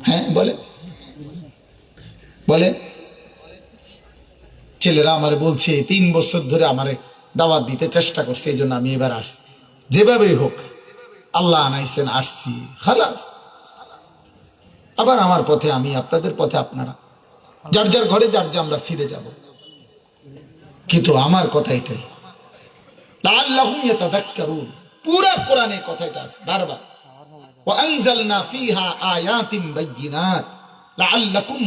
হ্যাঁ বলে বলে ছেলেরা আমারে বলছে 3 বছর ধরে আমারে দাওয়াত দিতে চেষ্টা করছে, এই জন্য আমি এবার আসছি। যেভাবেই হোক আল্লাহ আনাইছেন, আসছি, খালাস। আবার আমার পথে আমি, আপনাদের পথে আপনারা, যার যার ঘরে যার যা আমরা ফিরে যাব। কিন্তু আমার কথা এটাই, লাআল্লাহুম ইয়াতাযাক্কারুন। পুরা কোরআনে কথা এটা আছে বারবার, ওয়া আনজালনা ফীহা আয়াতিন বাইয়িনাত লাআল্লাকুম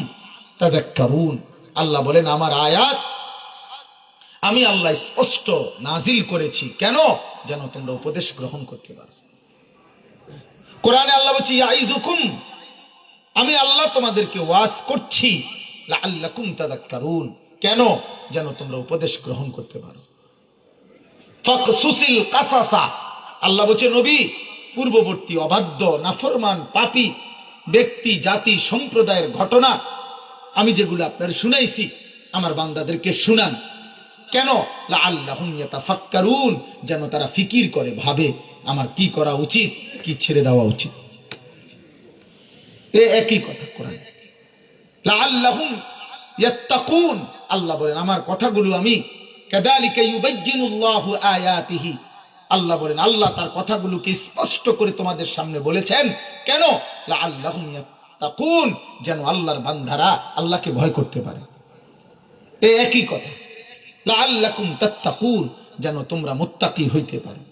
তাযাক্কারুন। আল্লাহ বলেন আমার আয়াত আমি আল্লাহ স্পষ্ট নাজিল করেছি, কেন? যেন তোমরা উপদেশ গ্রহণ করতে পারো। কোরআনে আল্লাহ বলছে ইয়াইযুকুম, আমি আল্লাহ তোমাদেরকে ওয়াজ করছি, লাআল্লাকুম তাযাক্কারুন, কেন? যেন তোমরা উপদেশ গ্রহণ করতে পারো। ফাকসুসিল কাসাসা, আল্লাহ বলছে নবী পূর্ববর্তী অবাধ্য নাফরমান পাপী ব্যক্তি জাতি সম্প্রদায়ের ঘটনা আমি যেগুলো আপনার শুনাইছি আমার বান্দাদেরকে শুনান, কেন? লাআল্লাহুম ইয়াতাফাক্কারুন, যেন তারা ফিকির করে, ভাবে আমার কি করা উচিত, কি ছেড়ে দেওয়া উচিত। এই একই কথা কোরআন। লাআল্লাহুম ইয়াত্তাকুন, আল্লাহ বলেন আমার কথাগুলো আমি কাযালিকা ইউবায়্যিনুল্লাহু আয়াতিহি, আল্লাহ বলেন আল্লাহ তার কথাগুলোকে স্পষ্ট করে তোমাদের সামনে বলেছেন, কেন? লাআল্লাহুম ইয়াত্তাকুন, যেন আল্লাহর বান্দারা আল্লাহকে ভয় করতে পারে। এই একই কথা, লাআল্লাকুম তাত্তাকুন, যেন তোমরা মুত্তাকি হইতে পারো,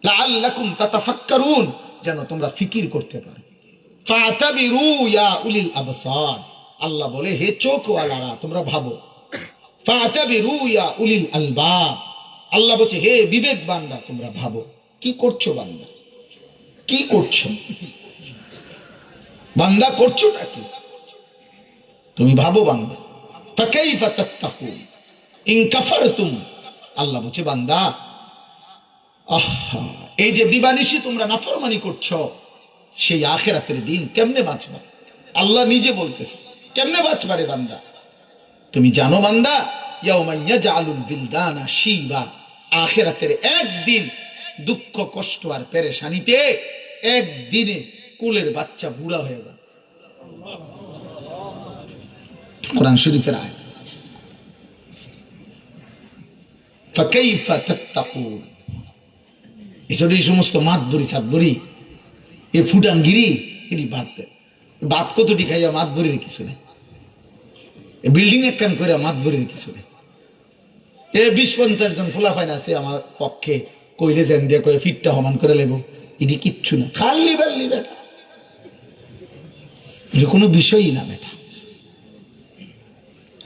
লাআল্লাকুম তাতাফাক্কারুন, যেন তোমরা ফিকির করতে পারো। ফাতাবিরু ইয়া উলিল আবসার, আল্লাহ বলে হে চোখওয়ালারা তোমরা ভাবো। ফাতাবিরু ইয়া উলিল আলবাব, আল্লাহ বলছে হে বিবেকবানরা তোমরা ভাবো। কি করছো বান্দা, কি করছো বান্দা, করছোটা কি? তুমি ভাবো বান্দা। ফাকাইফা তাত্তাকুন ইন কাফারতুম, আল্লাহ বলছে বান্দা আহা, এই যে দিবানিশি তোমরা নাফরমানি করছো, সেই আখিরাতের দিন কেমনে বাঁচবা? আল্লাহ নিজে বলতেছে কেমনে বাঁচবা রে বান্দা। তুমি জানো বান্দা, ইয়াউমা ইয়াজআলুল বিলদানা শিবা, আখিরাতের একদিন দুঃখ কষ্ট আর পেরেশানিতে একদিনে কুলের বাচ্চা বুড়া হয়ে যাবে। কোরআন শরীফের আয়াত। ফাকাইফা তাত্তাকুন, এই সমস্ত মাতবরি সাতবরি এ ফুটাঙ্গিরি এটি বাদ দেয়। বাদ কতটি খাইয়া মাতবরির কিছু নেই, বিল্ডিং এক কান করে মাতবরির কিছু নেই। 20-50 জন ফুলাফাইন আছে আমার পক্ষে, কইলে যেন দিয়ে কয়ে ফিটটা সমান করে লেব, এটি কিচ্ছু না, খালি বাল্লি বেটা, এটা কোনো বিষয়ই না বেটা,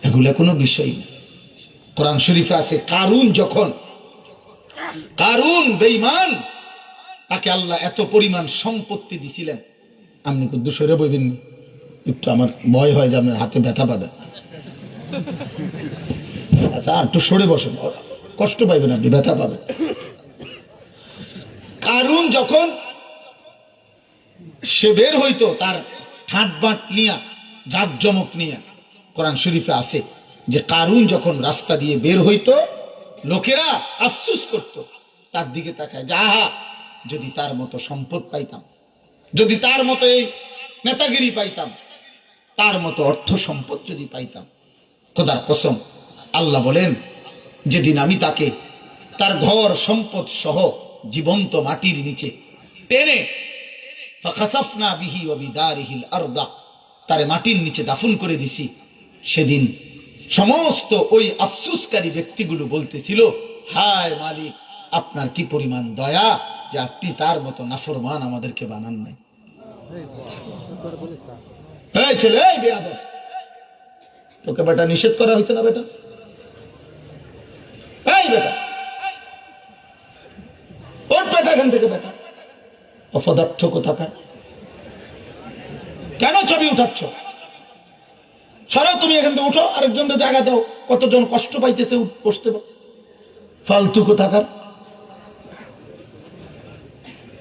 এগুলা কোনো বিষয়ই না। কোরআন শরীফে আছে কারুন বেঈমান, তাকে আল্লাহ এত পরিমাণ সম্পত্তি দিছিলেন। আপনি কিন্তু সরে বইবেন, একটু আমার ভয় হয় যে আপনার হাতে ব্যথা পাবে। আচ্ছা আর একটু সরে বসেন, কষ্ট পাইবেন, আপনি ব্যথা পাবেন। কারুন যখন সে বের হইতো তার ঠাট বাট নিয়া, জাকজমক নিয়া, কোরআন শরীফে আছে যে কারুন যখন রাস্তা দিয়ে বের হইতো লোকেরা আফসুস করত, তার দিকে তাকায়, যাহা যদি তার মতো সম্পদ পাইতাম, যদি তার মতো এই নেতাগিরি পাইতাম, তার মতো অর্থ সম্পদ যদি পাইতাম। খোদার কসম, আল্লাহ বলেন যেদিন আমি তাকে তার ঘর সম্পদ সহ জীবন্ত মাটির নিচে টেনে ফাখাসাফনা বিহি ওয়া বিদারিহিল আরদা, তারে মাটির নিচে দাফন করে দিছি, সেদিন সমস্ত ওই আফসুসকারী ব্যক্তিগুলো বলতেছিল, হায় মালিক আপনার কি পরিমাণ দয়া যে আপনি তার মতো নাফরমান আমাদেরকে বানান নাই। এই ছেলে, এই বেয়াদব, তোকে বেটা নিষেধ করা হয়েছে না বেটা? এই বেটা ওর বেটা এখান থেকে, বেটা অপদার্থ কোথাকার, কেন ছবি উঠাচ্ছ? সরাও তুমি এখান থেকে, উঠো, আরেকজনের জায়গা দাও, কতজন কষ্ট পাইতেছে বসতে, ফালতু কোথাকার।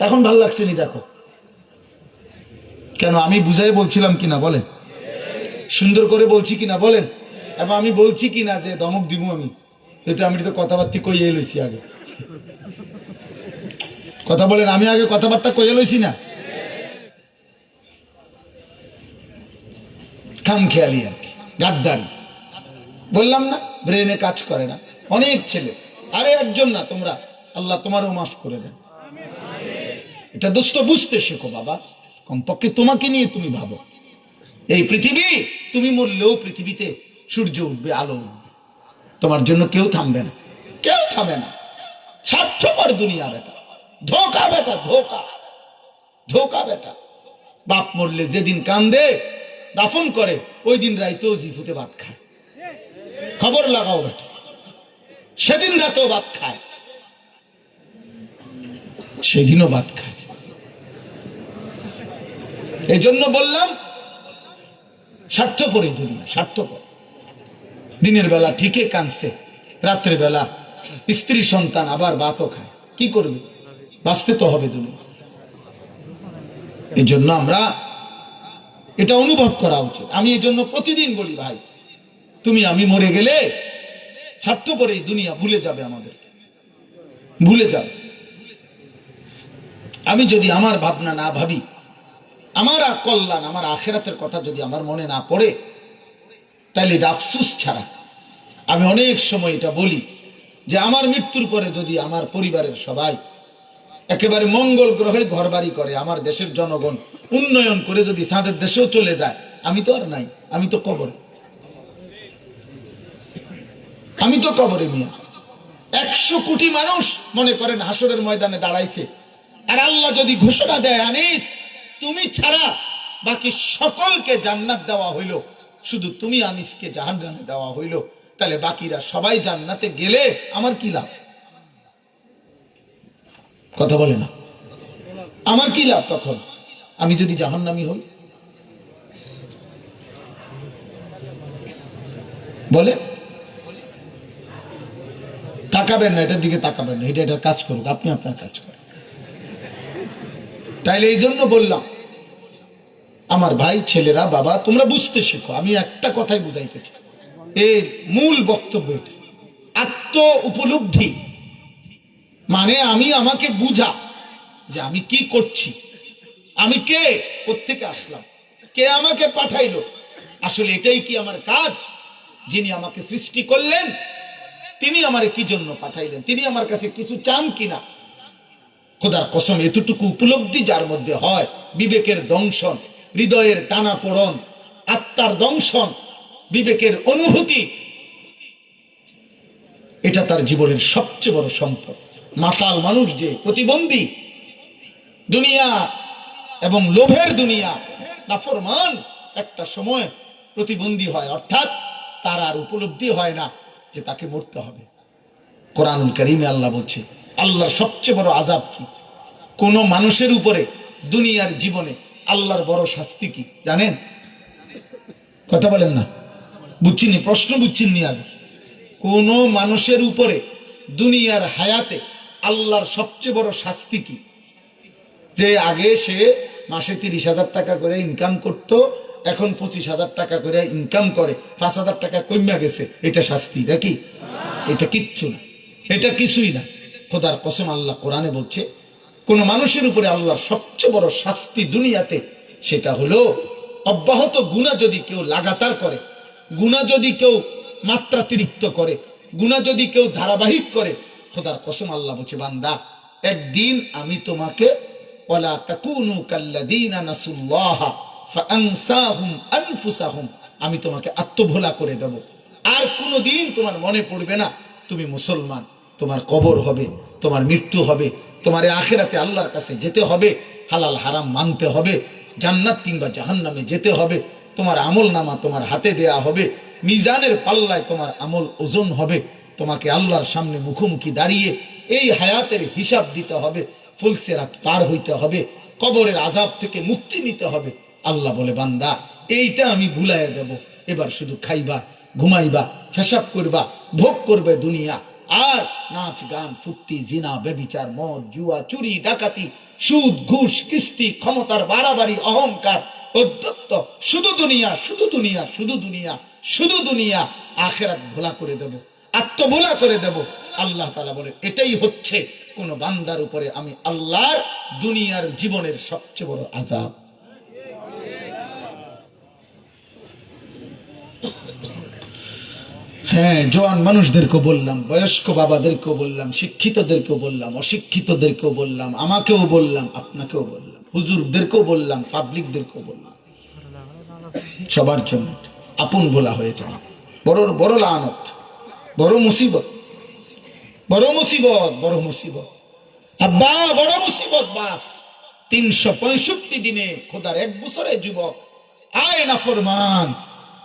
এখন ভাল লাগছে নি? দেখো কেন আমি বুঝাই বলছিলাম কিনা বলেন, সুন্দর করে বলছি কিনা বলেন, এবং আমি বলছি কিনা যে ধমক দিব আমি, এটা আমি তো কথাবার্তা কইয়ে লইছি আগে, কথা বলেন, আমি আগে কথাবার্তা কইয়ে লইছি না? খামখেয়ালি আর কি, গাদ্দারি। বললাম না, ব্রেনে কাজ করে না অনেক ছেলে। আরে একজন না, তোমরা, আল্লাহ তোমারও মাফ করে দেন। এটা দোস্ত বুঝতে শেখো বাবা, কমপক্ষে তোমাকে নিয়ে তুমি ভাবো। এই পৃথিবী, তুমি মরলেও পৃথিবীতে সূর্য উঠবে, আলো উঠবে, তোমার জন্য কেউ থামবে না, কেউ থামে না। স্বার্থপর দুনিয়া বেটা, ধোকা বেটা, ধোকা, ধোকা বেটা। বাপ মরলে যেদিন কান্দে দাফন করে, ওই দিন রাইতেও জিফুতে ভাত খায়। খবর লাগাও বেটা, সেদিন রাতেও ভাত খায়, সেদিনও ভাত খায়। এই জন্য বললাম স্বার্থপর এই দুনিয়া, স্বার্থপর। দিনের বেলা ঠিকই কাঁদছে, রাত্রে বেলা স্ত্রী সন্তান আবার ভাতও খায়। কি করবে? বাঁচতে তো হবে দুনিয়া। এই জন্য আমরা এটা অনুভব করা উচিত। আমি এই জন্য প্রতিদিন বলি, ভাই তুমি আমি মরে গেলে স্বার্থপর এই দুনিয়া ভুলে যাবে, আমাদের ভুলে যাবে। আমি যদি আমার ভাবনা না ভাবি, আমার কল্যাণ, আমার আখেরাতের কথা যদি আমার মনে না পড়ে, তাহলে এটা আফসুস ছাড়া। আমি অনেক সময় এটা বলি যে আমার মৃত্যুর পরে যদি আমার পরিবারের সবাই একেবারে মঙ্গল গ্রহে ঘর বাড়ি করে, আমার দেশের জনগণ উন্নয়ন করে যদি চাঁদের দেশেও চলে যায়, আমি তো আর নাই, আমি তো কবরে, আমি তো কবরে। মিয়া 100 কোটি মানুষ মনে করেন হাসরের ময়দানে দাঁড়াইছে, আর আল্লাহ যদি ঘোষণা দেয়, আনিস তুমি ছাড়া বাকি সকলকে জান্নাত দেওয়া হইল, শুধু তুমি আনিসকে জাহান্নামে দেওয়া হইল, তাহলে বাকিরা সবাই জান্নাতে গেলে আমার কি লাভ? কথা বলে না, আমার কি লাভ তখন আমি যদি জাহান্নামী হই? বলে তাকাবেন না, এটার দিকে তাকাবেন না, এটা এটার কাজ করুক, আপনি আপনার কাজ করেন। তাইলে এই জন্য বললাম, আমার ভাই ছেলেরা, বাবা তোমরা বুঝতে শেখো। আমি একটা কথাই বুঝাইতেছি, এর মূল বক্তব্য এটা, আত্ম উপলব্ধি। মানে আমি আমাকে বুঝা যে আমি কি করছি, আমি কে, কোত্থেকে আসলাম, কে আমাকে পাঠাইলো, আসলে এটাই কি আমার কাজ? যিনি আমাকে সৃষ্টি করলেন তিনি আমারে কি জন্য পাঠাইলেন, তিনি আমার কাছে কিছু চান কিনা? খোদার কসম, এতটুকু উপলব্ধি যার মধ্যে হয়, বিবেকের দংশন, হৃদয়ের টানাপোড়ন, আত্মার দংশন, বিবেকের অনুভূতি, এটা তার জীবনের সবচেয়ে বড় সম্পদ। মাতাল মানুষ যে প্রতিবন্ধী দুনিয়া এবং লোভের দুনিয়া, নাফরমান একটা সময় প্রতিবন্ধী হয়, অর্থাৎ তার আর উপলব্ধি হয় না যে তাকে মরতে হবে। কোরআনুল কারীমে আল্লাহ বলছে, আল্লাহর সবচেয়ে বড় আযাব কি? কোন মানুষের উপরে দুনিয়ার জীবনে আল্লাহর বড় শাস্তি কি জানেন? কথা বলেন না, বুঝছিনি, প্রশ্ন বুঝছিনি। আগে কোন মানুষের উপরে দুনিয়ার হায়াতে আল্লাহর সবচেয়ে বড় শাস্তি কি? যে আগে সে মাসে 30,000 টাকা করে ইনকাম করত, এখন 25,000 টাকা করে ইনকাম করে, 5,000 টাকা কমে গেছে, এটা শাস্তি? এটা কি? এটা কিচ্ছু না, এটা কিছুই না। খোদার কসম, আল্লাহ কোরআনে বলছে, কোন মানুষের উপরে আল্লাহর সবচেয়ে বড় শাস্তি দুনিয়াতে, সেটা হলো অব্যাহত গুনাহ যদি কেউ লাগাতার করে, গুনাহ যদি কেউ মাত্রাতিরিক্ত করে, গুনাহ যদি কেউ ধারাবাহিক করে, খোদার কসম আল্লাহ বলছে, বান্দা একদিন আমি তোমাকে ওয়ালা তাকুনু কাল্লাযীনা নাসুল্লাহা ফাআনসাহুম আনফুসাহুম, আমি তোমাকে আত্মভোলা করে দেব। আর কোনোদিন তোমার মনে পড়বে না তুমি মুসলমান। তোমার কবর হবে, তোমার মৃত্যু হবে, তোমার আখিরাতে আল্লাহর কাছে যেতে হবে, হালাল হারাম মানতে হবে, জান্নাত কিংবা জাহান্নামে যেতে হবে, তোমার আমল নামা তোমার হাতে দেয়া হবে, মিজানের পাল্লায় তোমার আমল ওজন হবে, তোমাকে আল্লাহর সামনে মুখোমুখি দাঁড়িয়ে এই হায়াতের হিসাব দিতে হবে, ফুলসিরাত পার হইতে হবে, কবরের আযাব থেকে মুক্তি নিতে হবে। আল্লাহ বলে, বান্দা এইটা আমি ভুলাইয়া দেব, এবার শুধু খাইবা, ঘুমাইবা, পেশাব করবা, ভোগ করবে দুনিয়া, আর নাচ গান ফুর্তি জিনা ব্যভিচার মদ জুয়া চুরি ডাকাতি সুদ ঘুষ কিস্তি ক্ষমতার বাড়াবাড়ি অহংকার অধ্যত্ত, শুধু দুনিয়া, শুধু দুনিয়া, শুধু দুনিয়া, শুধু দুনিয়া। আখিরাত ভোলা করে দেব, আত্মভোলা করে দেব। আল্লাহ তাআলা বলে, এটাই হচ্ছে কোন বান্দার উপরে আমি আল্লাহর দুনিয়ার জীবনের সবচেয়ে বড় আযাব। হ্যাঁ, জোয়ান মানুষদেরকেও বললাম, বয়স্ক বাবাদেরকেও বললাম, শিক্ষিতদেরকেও বললাম, অশিক্ষিতদেরকেও বললাম, আমাকেও বললাম, আপনাকেও বললাম, হুজুরদেরকেও বললাম, পাবলিকদেরকেও বললাম, সবার জন্য আপন ভোলা হয়ে যাওয়া বড় বড় লানত, বড় মুসিবত, বড় মুসিবত, বড় মুসিবত আব্বা, বড় মুসিবত বাপ। 365 দিনে খোদার এক বছরে যুবক আয় না ফরমান,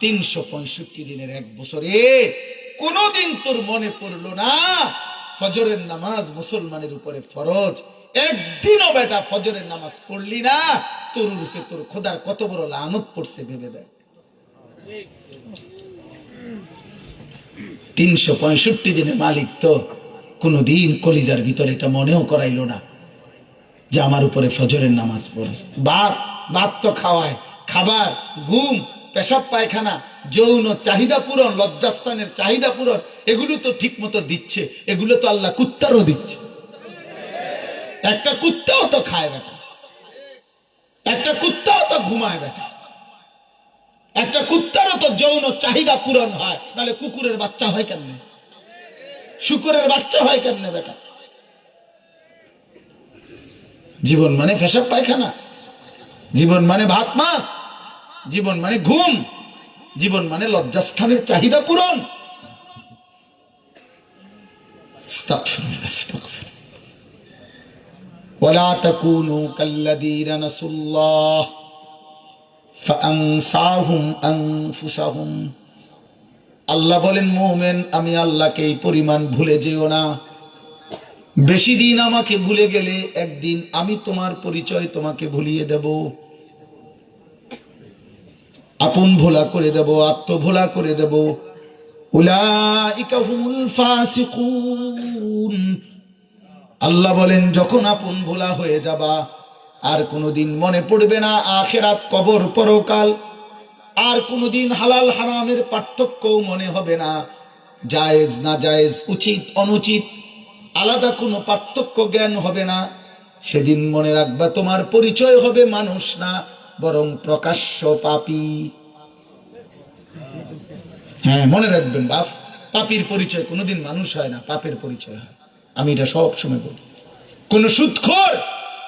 365 দিনের এক বছরে কোনদিন তোর মনে পড়লো না ফজরের নামাজ মুসলমানের উপরে ফরজ? একদিনও বেটা ফজরের নামাজ পড়লি না, তোর রূপে তোর খোদার কত বড় লানত পড়ছে ভেবে দেখ। 365 দিনের মালিক তো কোনদিন কলিজার ভিতরে এটা মনেও করাইলো না যে আমার উপরে ফজরের নামাজ পড়ে। ভাত তো খাওয়ায়, খাবার, ঘুম, পেশাব পায়খানা, যৌন চাহিদা পূরণ, লজ্জাস্থানের চাহিদা পূরণ, এগুলো তো ঠিক মতো দিচ্ছে। এগুলো তো আল্লাহ কুত্তারও দিচ্ছে। একটা কুত্তাও তো খায় বেটা, একটা কুত্তাও তো ঘুমায় বেটা, একটা কুত্তারও তো যৌন চাহিদা পূরণ হয়, নাহলে কুকুরের বাচ্চা হয় কেমনে, শুকুরের বাচ্চা হয় কেমনে বেটা? জীবন মানে পেশাব পায়খানা, জীবন মানে ভাত মাছ, জীবন মানে ঘুম, জীবন মানে লজ্জাস্থানের চাহিদা পূরণ। আস্তাগফিরুল্লাহ, আস্তাগফিরুল্লাহ। ওয়ালা তাকুনু কাল্লাযীনা নাসুল্লাহ ফাআনসাহুম আনফুসাহুম। আল্লাহ বলেন, মুমিন, আমি আল্লাহকে এই পরিমাণ ভুলে যেও না। বেশি দিন আমাকে ভুলে গেলে একদিন আমি তোমার পরিচয় তোমাকে ভুলিয়ে দেব, আপন ভোলা করে দেব, আত্মভোলা করে দেব। উলাইকা হুমুল ফাসিকুন। আল্লাহ বলেন, যখন আপন ভোলা হয়ে যাবা, আর কোনোদিন মনে পড়বে না আখিরাত, কবর, পরকাল, আর কোনোদিন হালাল হারামের পার্থক্যও মনে হবে না, জায়েজ না জায়েজ, উচিত অনুচিত আলাদা কোনো পার্থক্য জ্ঞান হবে না। সেদিন মনে রাখবা, তোমার পরিচয় হবে মানুষ না, বরং প্রকাশ্য পাপী। হ্যাঁ, মনে রাখবেন বাপ, পাপীর পরিচয় কোনোদিন মানুষ হয় না, পাপের পরিচয় হয়। আমি এটা সব সময় বলি। কোন সুদখোর,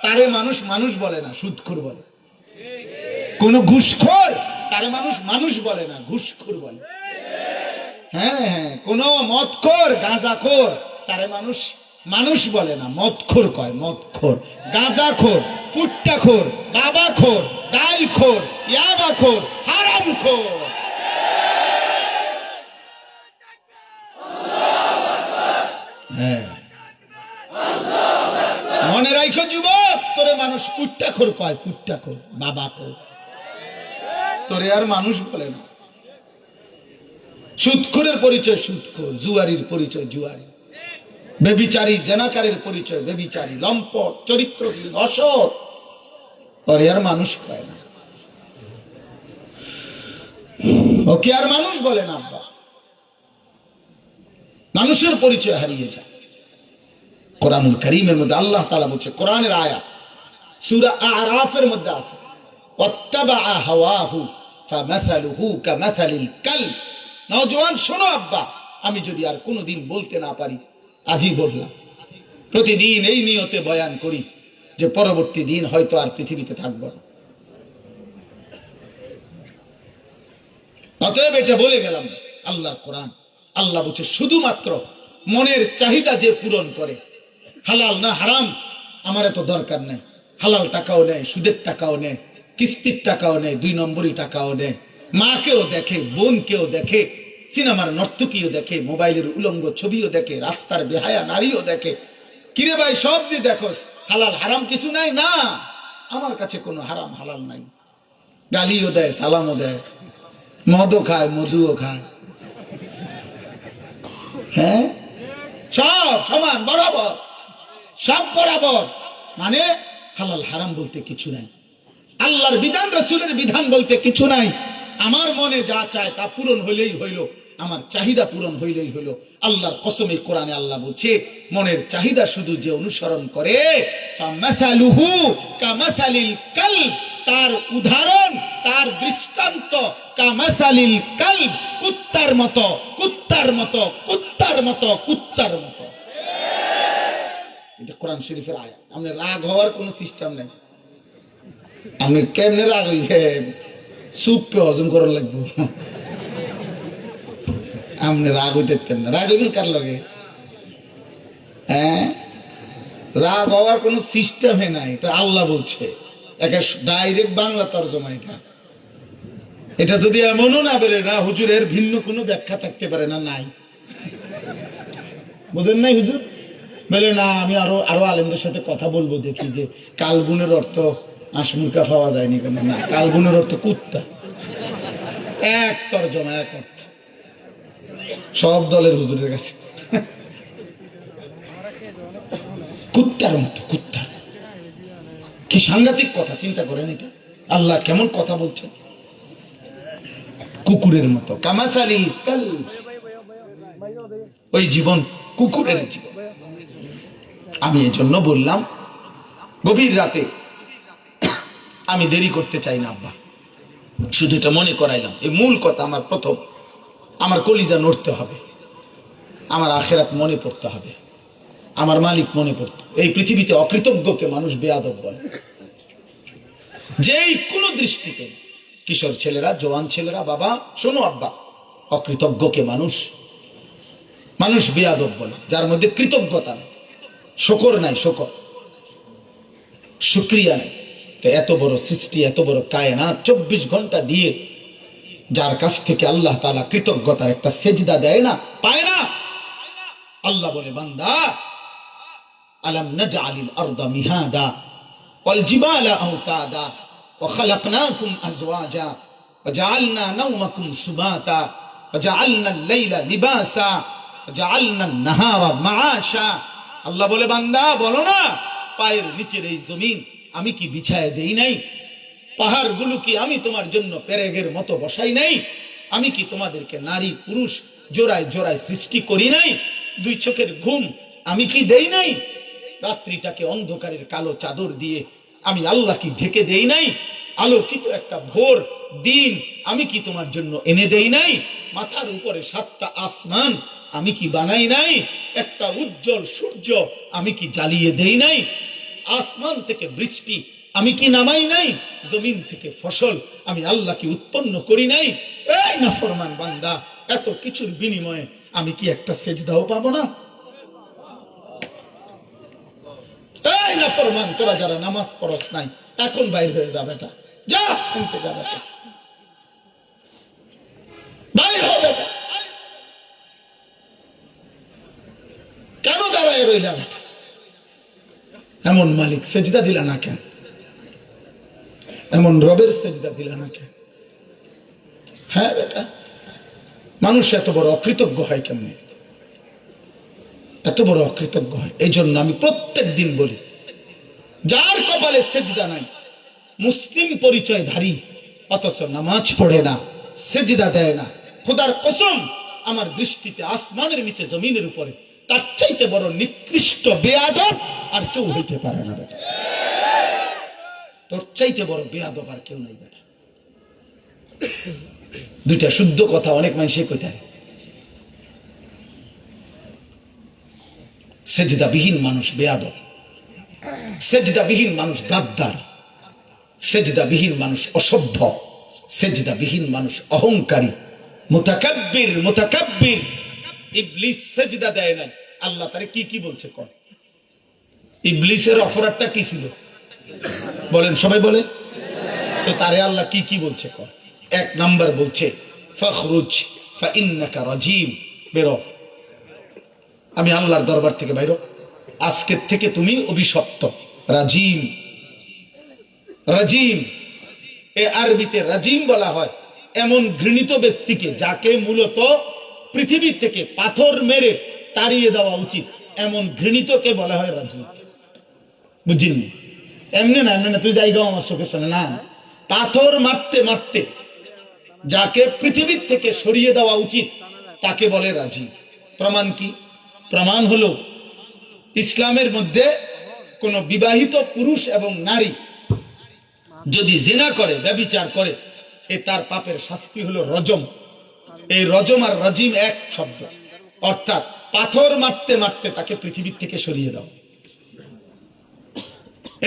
তারে মানুষ মানুষ বলে না, সুদখোর বলে। কোন ঘুষখোর, তারে মানুষ মানুষ বলে না, ঘুষখোর বলে। হ্যাঁ হ্যাঁ, কোন মদখোর, গাঁজাখোর, তারে মানুষ মানুষ বলে না, মদখোর কয়, মদখোর, গাঁজাখোর, ফুট্টাখোর, বাবাখোর, ডালখোর, ইয়াবাখোর, হারামখোর। হ্যাঁ, মনে রাখো যুবক, তোরে মানুষ ফুট্টাখোর কয়, ফুট্টাখোর, বাবাখোর, তোরে আর মানুষ বলে না। সুদখোরের পরিচয় সুদখোর, জুয়ারির পরিচয় জুয়ারি, বেবিচারী জেনাকারের পরিচয় বেবিচারী, লম্পট, চরিত্রহীন, অসৎ, ওরে আর মানুষ কয় না, ওকে আর মানুষ বলে না। আব্বা, মানুষের পরিচয় হারিয়ে যায়। কোরআনুল কারীমের মধ্যে আল্লাহ তাআলা বলছে, কোরআনের আয়াত সূরা আরাফের মধ্যে আছে, ওয়াত্তাবা হাওয়াহু ফামাসালুহু কামাসালিল কালব। নওজোয়ান শোনো আব্বা, আমি যদি আর কোনোদিন বলতে না পারি, আজই বললাম। প্রতিদিন এই নিয়তে বয়ান করি যে পরবর্তী দিন হয়তো আর পৃথিবীতে থাকবো না। অতএব এটা বলে গেলাম, আল্লাহর কোরআন। আল্লাহ বলছে, শুধুমাত্র মনের চাহিদা যে পূরণ করে, হালাল না হারাম আমার এত দরকার নেই, হালাল টাকাও নেয়, সুদের টাকাও নেয়, কিস্তির টাকাও নেয়, 2 নম্বরই টাকাও নেয়, মাকেও দেখে, বোনকেও দেখে, সিনেমার নর্তকীও দেখে, মোবাইলের উলঙ্গ ছবিও দেখে, রাস্তার বেহায়া নারীও দেখে। কিরে ভাই, সব যে দেখো, হালাল হারাম কিছু নাই? না, আমার কাছে কোনো হারাম হালাল নাই। গালিও দেয়, সালামও দেয়, মদও খায়, মধুও খায়, হ্যাঁ, সব সমান, বরাবর, সব বরাবর। মানে হালাল হারাম বলতে কিছু নাই, আল্লাহর বিধান রাসূলের বিধান বলতে কিছু নাই। আমার মনে যা চায় তা পূরণ হইলেই হইল, আমার চাহিদা পূরণ হইলেই হইল। আল্লাহর কসমে কোরআনে আল্লাহ বলছে, মনের চাহিদা শুধু যে অনুসরণ করে, ফামাসালুহু কামাসালিল কালব, তার উদাহরণ, তার দৃষ্টান্ত কামাসালিল কালব, কুত্তার মতো, কুত্তার মতো, কুত্তার মতো, কুত্তার মতো। এটা কোরআন শরীফের আয়াত। আপনি রাগ হওয়ার কোনো সিস্টেম নাই। আপনি কেমনে রাগ হইবেন? সুপকে হজম করার লাগবে। আপনি রাগ হইতেন না। রাগ হইবেন কার লগে? হ্যাঁ, রাগ হওয়ার কোনো সিস্টেমে নাই। তো আল্লাহ বলছে, একটা ডাইরেক্ট বাংলা তর্জমা এটা। এটা যদি এমনও না বেরে না হুজুরের ভিন্ন কোনো ব্যাখ্যা থাকতে পারে না, নাই বুঝেন নাই হুজুর? বলে না, আমি আরো আলেমদের সাথে কথা বলবো, দেখি যে কালগুনের অর্থ আসমুরকা পাওয়া যায়নি কেন। না, কালগুনের অর্থ কুত্তা। এক তর্জমা, এক অর্থ, সব দলের হুজুরের কাছে। কুত্তার মতো, কুত্তা। কি সাংঘাতিক কথা, চিন্তা করেন এটা। আল্লাহ কেমন কথা বলছেন, কুকুরের মতো। কামাসালিল কালব, ওই জীবন কুকুরের জীবন। আমি এজন্য বললাম গভীর রাতে, আমি দেরি করতে চাই না আব্বা, শুধু এটা মনে করাইলাম। এই মূল কথা আমার প্রথম, আমার কলিজা নড়তে হবে, আমার আখেরাত মনে পড়তে হবে, আমার মালিক মনে পড়তে। এই পৃথিবীতে অকৃতজ্ঞকে মানুষ বেয়াদব বলে, যেই কোনো দৃষ্টিতে। কিশোর ছেলেরা, জওয়ান ছেলেরা, বাবা শোনো আব্বা, অকৃতজ্ঞকে মানুষ বেয়াদব বলে, যার মধ্যে কৃতজ্ঞতা নেই, শকর নাই, শকর, শুকরিয়া নেই। তো এত বড় সৃষ্টি, এত বড় কায়নাত 24 ঘন্টা দিয়ে যার কাছ থেকে আল্লাহ তাআলা কৃতজ্ঞতার একটা সেজদা দেয় না, পায় না, আল্লাহ বলে, বান্দা আলাম নাজআলিল আরদা মিহাদা ওয়াল জিবালা আওতাদা ওয়া খালাকনাকুম আজওয়াজা ওয়া জাআলনা নাওমাকুম সুবাতা ওয়া জাআলনা আল-লাইলা লিবাসা ওয়া জাআলনা আন-নাহারা মাআশা। আল্লাহ বলে, বান্দা বলো না, পায়ের নিচের এই জমিন আমি কি বিছায় দেই নাই? পাহাড়গুলো কি আমি তোমার জন্য পেরেগের মতো বসাই নাই? আমি কি তোমাদেরকে নারী পুরুষ জোড়ায় জোড়ায় সৃষ্টি করি নাই? দুই চোখের ঘুম আমি কি দেই নাই? রাত্রিটাকে অন্ধকারের কালো চাদর দিয়ে আমি আল্লাহ কি ঢেকে দেই নাই? আলোকিত একটা ভোর দিন আমি কি তোমার জন্য এনে দেই নাই? মাথার উপরে 7টা আসমান আমি কি বানাই নাই? একটা উজ্জ্বল সূর্য আমি কি জ্বালিয়ে দেই নাই? আসমান থেকে বৃষ্টি আমি কি নামাই নাই? জমিন থেকে ফসল আমি আল্লাহ কি উৎপন্ন করি নাই? এই নাফরমান বান্দা, এত কিছুর বিনিময়ে আমি কি একটা সেজদাও পাবো না? এই নাফরমান, তোরা যারা নামাজ পড়স নাই, এখন বাইর হয়ে যাবে, যা শুনতে যাবে, বাইর হবে। কেন দাঁড়ায় রইলাম? এমন মালিক সেজদা দিলা না কেন? এমন রবের সেজদা দিলা না কেন? হ্যাঁ বেটা, মানুষ এত বড় অকৃতজ্ঞ হয় কেমনে? এত বড় অকৃতজ্ঞ হয়। এই জন্য আমি প্রত্যেক দিন বলি, যার কপালে সেজদা নাই, মুসলিম পরিচয়ধারী, অথচ নামাজ পড়ে না, সেজদা দেয় না, খোদার কসম আমার দৃষ্টিতে আসমানের নিচে জমিনের উপরে তার চাইতে বড় নিকৃষ্ট বেয়াদব আর কেউ হইতে পারে না বেটা। তোর চাইতে বড় বেয়াদব আর কেউ নাই বেটা। দুইটা শুদ্ধ কথা অনেক মানুষই কইতায়। সেজদাবিহীন মানুষ বেয়াদব, সেজদাবিহীন মানুষ গাদ্দার, সেজদাবিহীন মানুষ অসভ্য, সেজদাবিহীন মানুষ অহংকারী, মুতাকাব্বির, মুতাকাব্বির। ইবলিস সেজদা দেয় না, আল্লাহ তারে কি কি বলছে কর? ইবলিসের অপরাধটা কি ছিল বলেন, সবাই বলেন তো। তারে আল্লাহ কি কি বলছে কর? 1 নাম্বার বলছে, ফখরুজ ফাইন্নাকা রাজিম, বেরো, আমি আল্লাহর দরবার থেকে বাইরো, আজকের থেকে তুমি অভিশপ্ত। রাজিম, রাজিম এ আরবিতে রাজিম বলা হয় এমন ঘৃণিত ব্যক্তিকে যাকে মূলত পৃথিবী থেকে পাথর মেরে তাড়িয়ে দেওয়া উচিত, এমন ঘৃণিতকে বলা হয় রাজিম। বুঝিনি? এমনি না, এমনি না তুই যাই গাও আমার চোখের সামনে না, পাথর মারতে মারতে যাকে পৃথিবীর থেকে সরিয়ে দেওয়া উচিত তাকে বলে রাজিম। প্রমাণ কি? প্রমাণ হলো ইসলামের মধ্যে কোন বিবাহিত পুরুষ এবং নারী যদি জিনা করে, ব্যভিচার করে, তার পাপের শাস্তি হলো রজম। এই রজম আর রাজিম এক শব্দ, অর্থাৎ পাথর মারতে মারতে তাকে পৃথিবীর থেকে সরিয়ে দাও।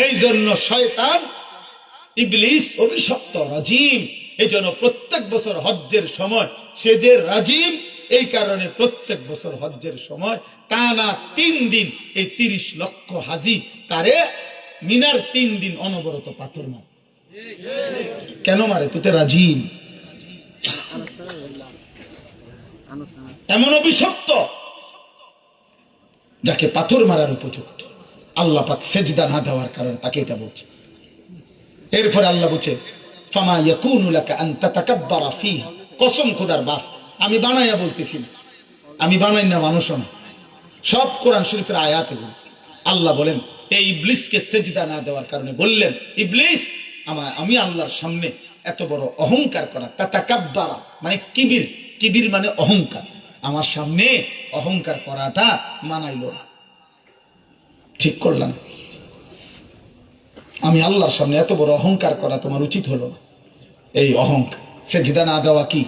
এই জন্য শয়তান, ইবলিস অভিশপ্ত, রাজিম। এই জন্য প্রত্যেক বছর হজ্জের সময় সে যে রাজিম, এই কারণে প্রত্যেক বছর হজ্জের সময় টানা 3 দিন এই 30 লক্ষ হাজি তারে মিনার 3 দিন অনবরত পাথর মারে। কেন মারে? তুই তো রাজিম। এমন অভিশপ্ত যাকে পাথর মারার উপযুক্ত। আল্লাহ পাক সেজদা না দেওয়ার কারণে তাকে এটা বলছে। এরপরে আল্লাহ বলছে, ফামা ইয়াকুনু লাকা আন তাতাকাব্বারা ফিহা। কসম খোদার বাপ, আমি বানাইয়া বলতেছি না, আমি বানাই না, মানুষও না, সব কোরআন শরীফের আয়াতে বলি। আল্লাহ বলেন এই ইবলিসকে সেজদা না দেওয়ার কারণে বললেন, ইবলিস আমি আল্লাহর সামনে এত বড় অহংকার করা, তাতাকাব্বারা মানে কিবির, কিবির মানে অহংকার, আমার সামনে অহংকার করাটা মানাইল না, ঠিক করলাম। আমি আল্লাহর সামনে এত বড় অহংকার করা তোমার উচিত হলো না। এই অহংকার, সেজদা না দেওয়া কি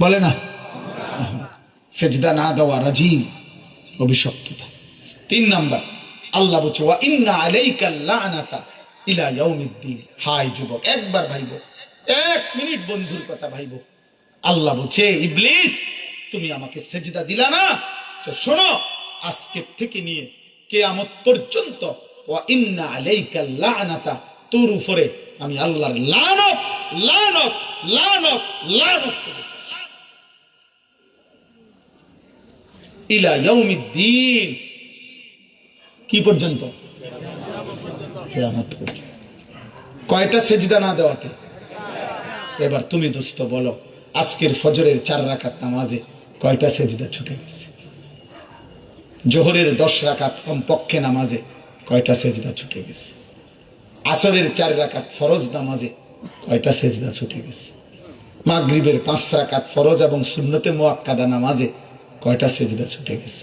বলে না, সেজদা না দেওয়া রাজিম, অভিশপ্ততা। 3 নাম্বার আল্লাহ বলছে, ওয়া ইন্না আলাইকা লানাতা ইলা ইয়াউমিদ্দিন। হাই যুবক, একবার ভাইব, 1 মিনিট বন্ধুর কথা ভাইব। আল্লাহ বলছে, ইবলিস তুমি আমাকে সেজদা দিলা না, তো শোনো, আজকে থেকে নিয়ে কিয়ামত পর্যন্ত ওয়া ইন্না আলাইকা লানাতা, তোর উপরে আমি আল্লাহর লানত লানত লানত লানত করব ইলা ইয়াউমিদ্দিন। কি পর্যন্ত? কিয়ামত পর্যন্ত। কয়টা সেজদা না দেওয়াতে? এবার তুমি দোস্ত বলো, আজকের ফজরের 4 রাকাত নামাজে কয়টা সেজদা ছুটে গেছে? জোহরের 10 রাকাত কমপক্ষে নামাজে কয়টা সেজদা ছুটে গেছে? আসরের 4 রাকাত ফরজ নামাজে কয়টা সেজদা ছুটে গেছে? মাগরিবের 5 রাকাত ফরজ এবং সুন্নতে মুআক্কাদা নামাজে কয়টা সেজদা ছুটে গেছে?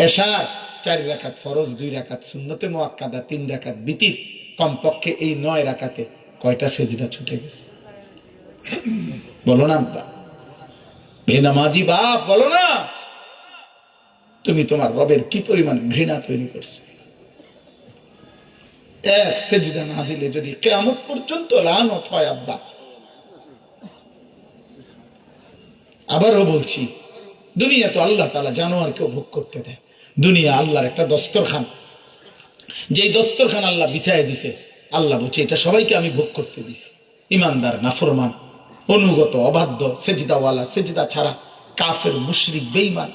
এশার 4 রাকাত ফরজ, 2 রাকাত সুন্নতে মুআক্কাদা, 3 রাকাত বিতির, কমপক্ষে এই 9 রাকাতে কয়টা সেজদা ছুটে গেছে? বলো না বেনামাজি বাপ, বলো না। তুমি তোমার রবের কি পরিমাণ ঘৃণা তৈরি করছো। 1 সেজদা না দিলে যদি কিয়ামত পর্যন্ত লানত হয় আব্বা। আবারও বলছি, দুনিয়া তো আল্লাহ তাআলা জানোয়ারকেও ভোগ করতে দেয়। দুনিয়া আল্লাহর একটা দস্তরখান, যেই দস্তরখান আল্লাহ বিছায় দিছে, আল্লাহ বলছে এটা সবাইকে আমি ভোগ করতে দিছি। ইমানদার, নাফরমান, অনুগত, অবাধ্য, সেজদাওয়ালা, সেজদা ছাড়া, কাফের, মুশরিক, বেঈমান,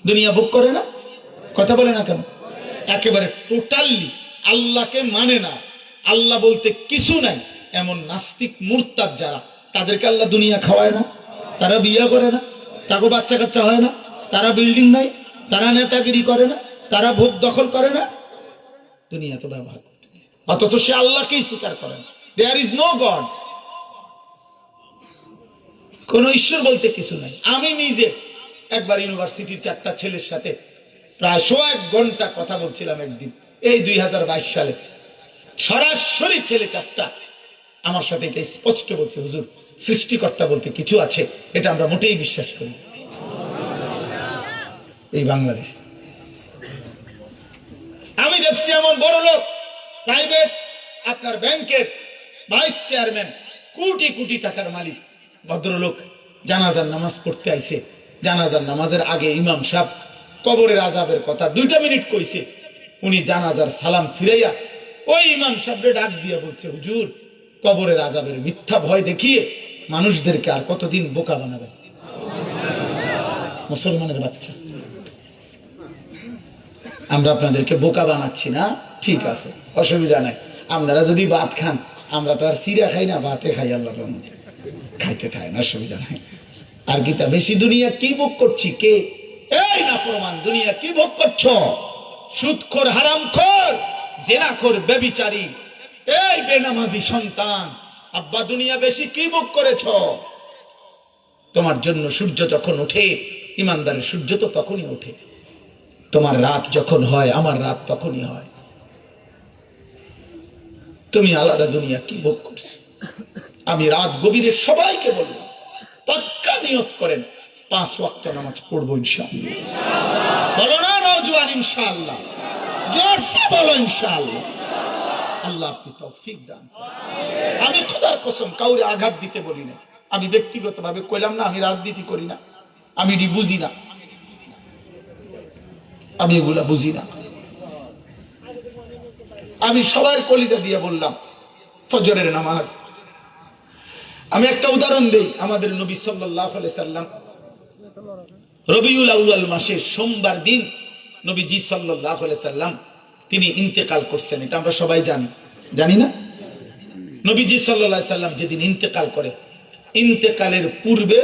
দুনিয়া ভোগ করে না? কথা বলে না কেন? একেবারে টোটালি আল্লাহকে মানে না, আল্লাহ বলতে কিছু নাই এমন নাস্তিক মুরতাদ যারা, তাদেরকে আল্লাহ দুনিয়া খাওয়ায় না। তারা বিয়ে করে না, তাকে বাচ্চা কাচ্চা হয় না, তারা বিল্ডিং নাই, তারা নেতাগিরি করে না, তারা ভোট দখল করে না, দুনিয়া তো ব্যবহার করতে, অথচ সে আল্লাহকেই স্বীকার করে না। দেয়ার ইজ নো গড, কোন ঈশ্বর বলতে কিছু নাই। আমি নিজে একবার ইউনিভার্সিটির 4টা ছেলের সাথে প্রায় 1 ঘন্টা কথা বলছিলাম একদিন, এই 2022 সালে। সরাসরি ছেলে 4টা আমার সাথে এটা স্পষ্ট বলছে, হুজুর সৃষ্টিকর্তা বলতে কিছু আছে, এটা আমরা মোটেই বিশ্বাস করি। এই বাংলাদেশ আমি দেখছি এমন বড় লোক, প্রাইভেট আপনার ব্যাংকের ভাইস চেয়ারম্যান, কোটি কোটি টাকার মালিক ভদ্রলোক, জানাজার নামাজ পড়তে আইছে। জানাজার নামাজের আগে ইমাম সাহেব কবরের আযাবের কথা 2টা মিনিট কইছে। উনি জানাজার সালাম ফিরাইয়া ওই ইমাম সাহেবরে ডাক দিয়ে বলছে, হুজুর কবরের আযাবের মিথ্যা ভয় দেখিয়ে মানুষদেরকে আর কতদিন বোকা বানাবেন? মুসলমানের বাচ্চা, আমরা আপনাদেরকে বোকা বানাচ্ছি না, ঠিক আছে, অসুবিধা নাই। আপনারা যদি ভাত খান, আমরা তো আর সিরা খাই না, ভাতে খাই, আল্লাহর রহমতে খাইতে থাকেন, অসুবিধা নাই। আর কি তা বেশি দুনিয়া কি ভোগ করছি? কে? এই নাফরমান, দুনিয়া কি ভোগ করছো? সুদখোর, হারামখোর, জিনাখোর, ব্যভিচারী, এই বেনামাজি সন্তান, আব্বা দুনিয়া বেশি কি ভোগ করেছো? তোমার জন্য সূর্য যখন ওঠে, ইমানদারের সূর্য তো তখনই ওঠে। তোমার রাত যখন হয়, আমার রাত তখনই হয়। তুমি আলাদা দুনিয়া কি ভোগ করছো। আমি রাত গভীরে সবাইকে বললাম, পাক্কা নিয়ত করেন 5 ওয়াক্ত নামাজ পড়বো ইনশাআল্লাহ। বলো না নওজোয়ান ইনশাআল্লাহ, জোরসে বলো ইনশাআল্লাহ। আল্লাহ আপনি তৌফিক দান করেন। আমি খোদার কসম কাউরে আঘাত দিতে বলি না। আমি ব্যক্তিগতভাবে কইলাম না আমি রাজনীতি করি না, আমি এটি বুঝি না, আমি এগুলা বুঝি না। আমি সবার কলিজা দিয়ে বললাম ফজরের নামাজ। আমি একটা উদাহরণ দেই। আমাদের নবী সাল্লাল্লাহু আলাইহি সাল্লাম রবিউল আউয়াল মাসে সোমবার দিন নবীজি সাল্লাল্লাহু আলাইহি সাল্লাম তিনি ইন্তেকাল করছেন। এটা আমরা সবাই জানি, জানি না? নবীজি সাল্লাল্লাহু আলাইহি সাল্লাম যেদিন ইন্তেকাল করে, ইন্তেকালের পূর্বে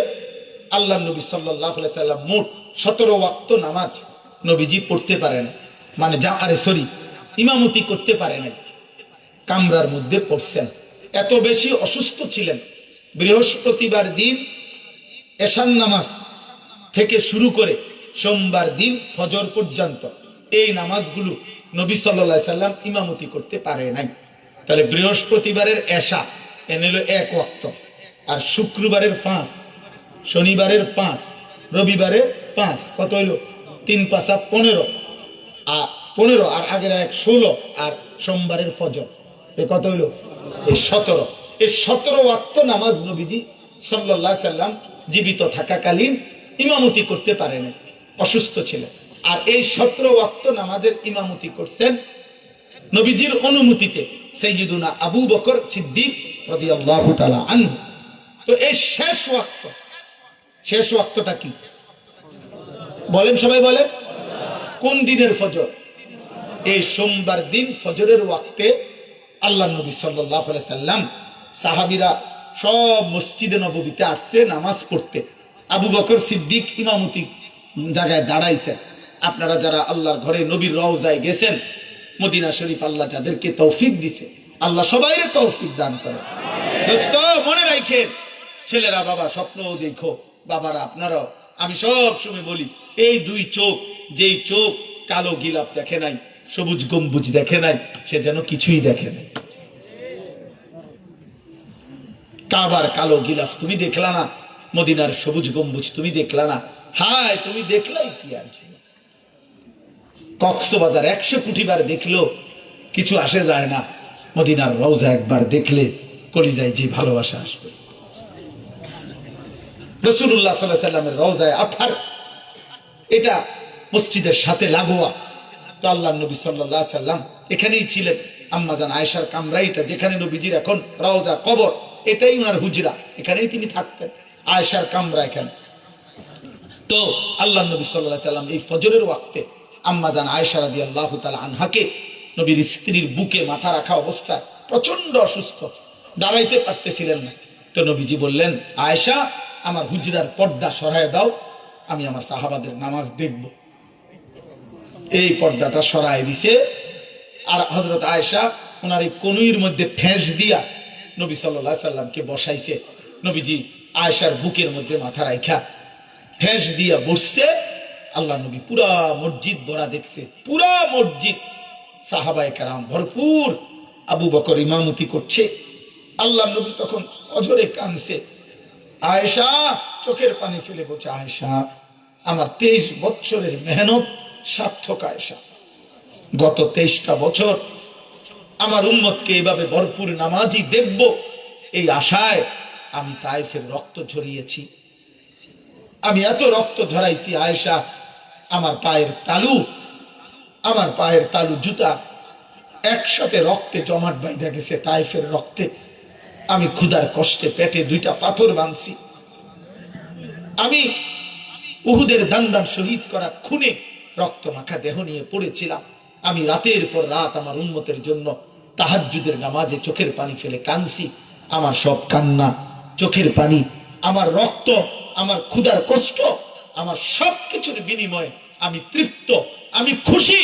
আল্লাহ নবী সাল্লাল্লাহু আলাইহি সাল্লাম মোট 17 ওয়াক্ত নামাজ নবীজি পড়তে পারেন, মানে ইমামতি করতে পারে নাই, কামরার মধ্যে পড়ছেন। এত বেশি অসুস্থ ছিলেন, বৃহস্পতিবার দিন এশার নামাজ থেকে শুরু করে সোমবার দিন ফজর পর্যন্ত এই নামাজগুলো নবী সাল্লাল্লাহু আলাইহি সাল্লাম ইমামতি করতে পারে নাই। তাহলে বৃহস্পতিবারের এশা এনেল 1 ওয়াক্ত, আর শুক্রবারের 5, শনিবারের 5, রবিবারের 5, কত হইল? 3 × 5 = 15 আর আগের 1 16, আর সোমবারের ফজর এ কত হইল? এই 17। এই 17 ওয়াক্ত নামাজ নবীজি সাল্লাল্লাহু আলাইহি সাল্লাম জীবিত থাকাকালীন ইমামতি করতে পারেন, অসুস্থ ছিলেন। আর এই 17 ওয়াক্ত নামাজের ইমামতি করছেন নবীজির অনুমতিতে সাইয়্যিদুনা আবু বকর সিদ্দিক রাদিয়াল্লাহু তাআলা আনহু। তো এই শেষ ওয়াক্তটা কি বলেন, সবাই বলেন? কোন দিনের ফজর? এই সোমবার দিন ফজরের ওয়াক্তে আল্লাহ নবী সাল্লাল্লাহু আলাইহি সাল্লাম সাহাবীরা সব মসজিদে নববীতে আসছে নামাজ পড়তে। আবু বকর সিদ্দিক ইমামতি জায়গায় দাঁড়াইছেন। আপনারা যারা আল্লাহর ঘরে নবীর রওজায় গেছেন, মদিনা শরীফ আল্লাহ যাদেরকে তৌফিক দিছে, আল্লাহ সবাইকে তৌফিক দান করেন। দোস্ত মনে রাখেন, ছেলেরা বাবা স্বপ্নও দেখো, বাবারা আপনারাও। আমি সব সময় বলি, এই 2 চোখ, যেই চোখ কালো গিলাফ দেখে নাই, সবুজ গম্বুজ দেখে নাই, সে যেন কিছুই দেখে নাই। কাবার কালো গিলাফ তুমি দেখলা না, মদিনার সবুজ গম্বুজ তুমি দেখলা না, হায় তুমি দেখলাই কি? আর কক্সবাজার 100 কোটি বার দেখলো কিছু আসে যায় না, মদিনার রওজা একবার দেখলে কলিজায় যে ভালোবাসা আসবে। রাসূলুল্লাহ সাল্লাল্লাহু আলাইহি সাল্লামের রওজায় আথার, এটা মসজিদের সাথে লাগোয়া। তো আল্লাহর নবী সাল্লাল্লাহু আলাইহি সাল্লাম এখানেই ছিলেন। আম্মাজান আয়েশার কামরা এটা, যেখানে নবীজির এখন রওজা কবর, এটাই ওনার হুজরা, এখানেই তিনি থাকতেন, আয়েশার কামরা এখানে। তো আল্লাহর নবী সাল্লাল্লাহু আলাইহি সাল্লাম এই ফজরের ওয়াক্তে আম্মাজান আয়েশা রাদিয়াল্লাহু তাআলা আনহাকে, নবীর স্ত্রীর বুকে মাথা রাখা অবস্থায়, প্রচন্ড অসুস্থ, দাঁড়াইতে পারতেছিলেন না। তো নবীজি বললেন, আয়েশা আমার হুজরার পর্দা সরায় দাও, আমি আমার সাহাবাদের নামাজ দেখব। এই পর্দাটা সরাই দিছে, আর হযরত আয়েশা ওনার এই কনুইর মধ্যে ঠেস দিয়া নবী সাল্লাল্লাহু আলাইহি সাল্লামকে বসাইছে। নবীজি আয়েশার বুকের মধ্যে মাথা রাখা ঠেস দিয়া বসছে। আল্লাহ নবী পুরা মসজিদ ভরা দেখছে, পুরা মসজিদ সাহাবায়ে কেরাম ভরপুর। আবু বকর ইমামতি করছে। আল্লাহ নবী তখন অঝরে কাঁদছে। আয়েশা চোখের পানি ফেলে বলছে, আয়েশা আমার 23 বছরের মেহনত সার্থক। আয়েশা গত 23টা বছর আমার উম্মতকে এভাবে ভরপুর নামাজি দেখব, এই আশায় আমি তায়েফের রক্ত ঝরিয়েছি, আমি এত রক্ত ঝরাইছি। আয়েশা আমার পায়ের তালু জুতা একসাথে রক্তে জমাট বাইধা গেছে তায়েফের রক্তে। আমি ক্ষুধার কষ্টে পেটে 2টা পাথর ভাঙছি। আমি উহুদের দান্দান শহীদ করা খুনে রক্ত মাখা দেহ নিয়ে পড়েছিলাম। আমি রাতের পর রাত আমার উম্মতের জন্য তাহাজ্জুদের নামাজে চোখের পানি ফেলে কাঁদছি। আমার সব কান্না, চোখের পানি, আমার রক্ত, আমার ক্ষুধার কষ্ট, আমার সবকিছুর বিনিময়ে আমি তৃপ্ত, আমি খুশি।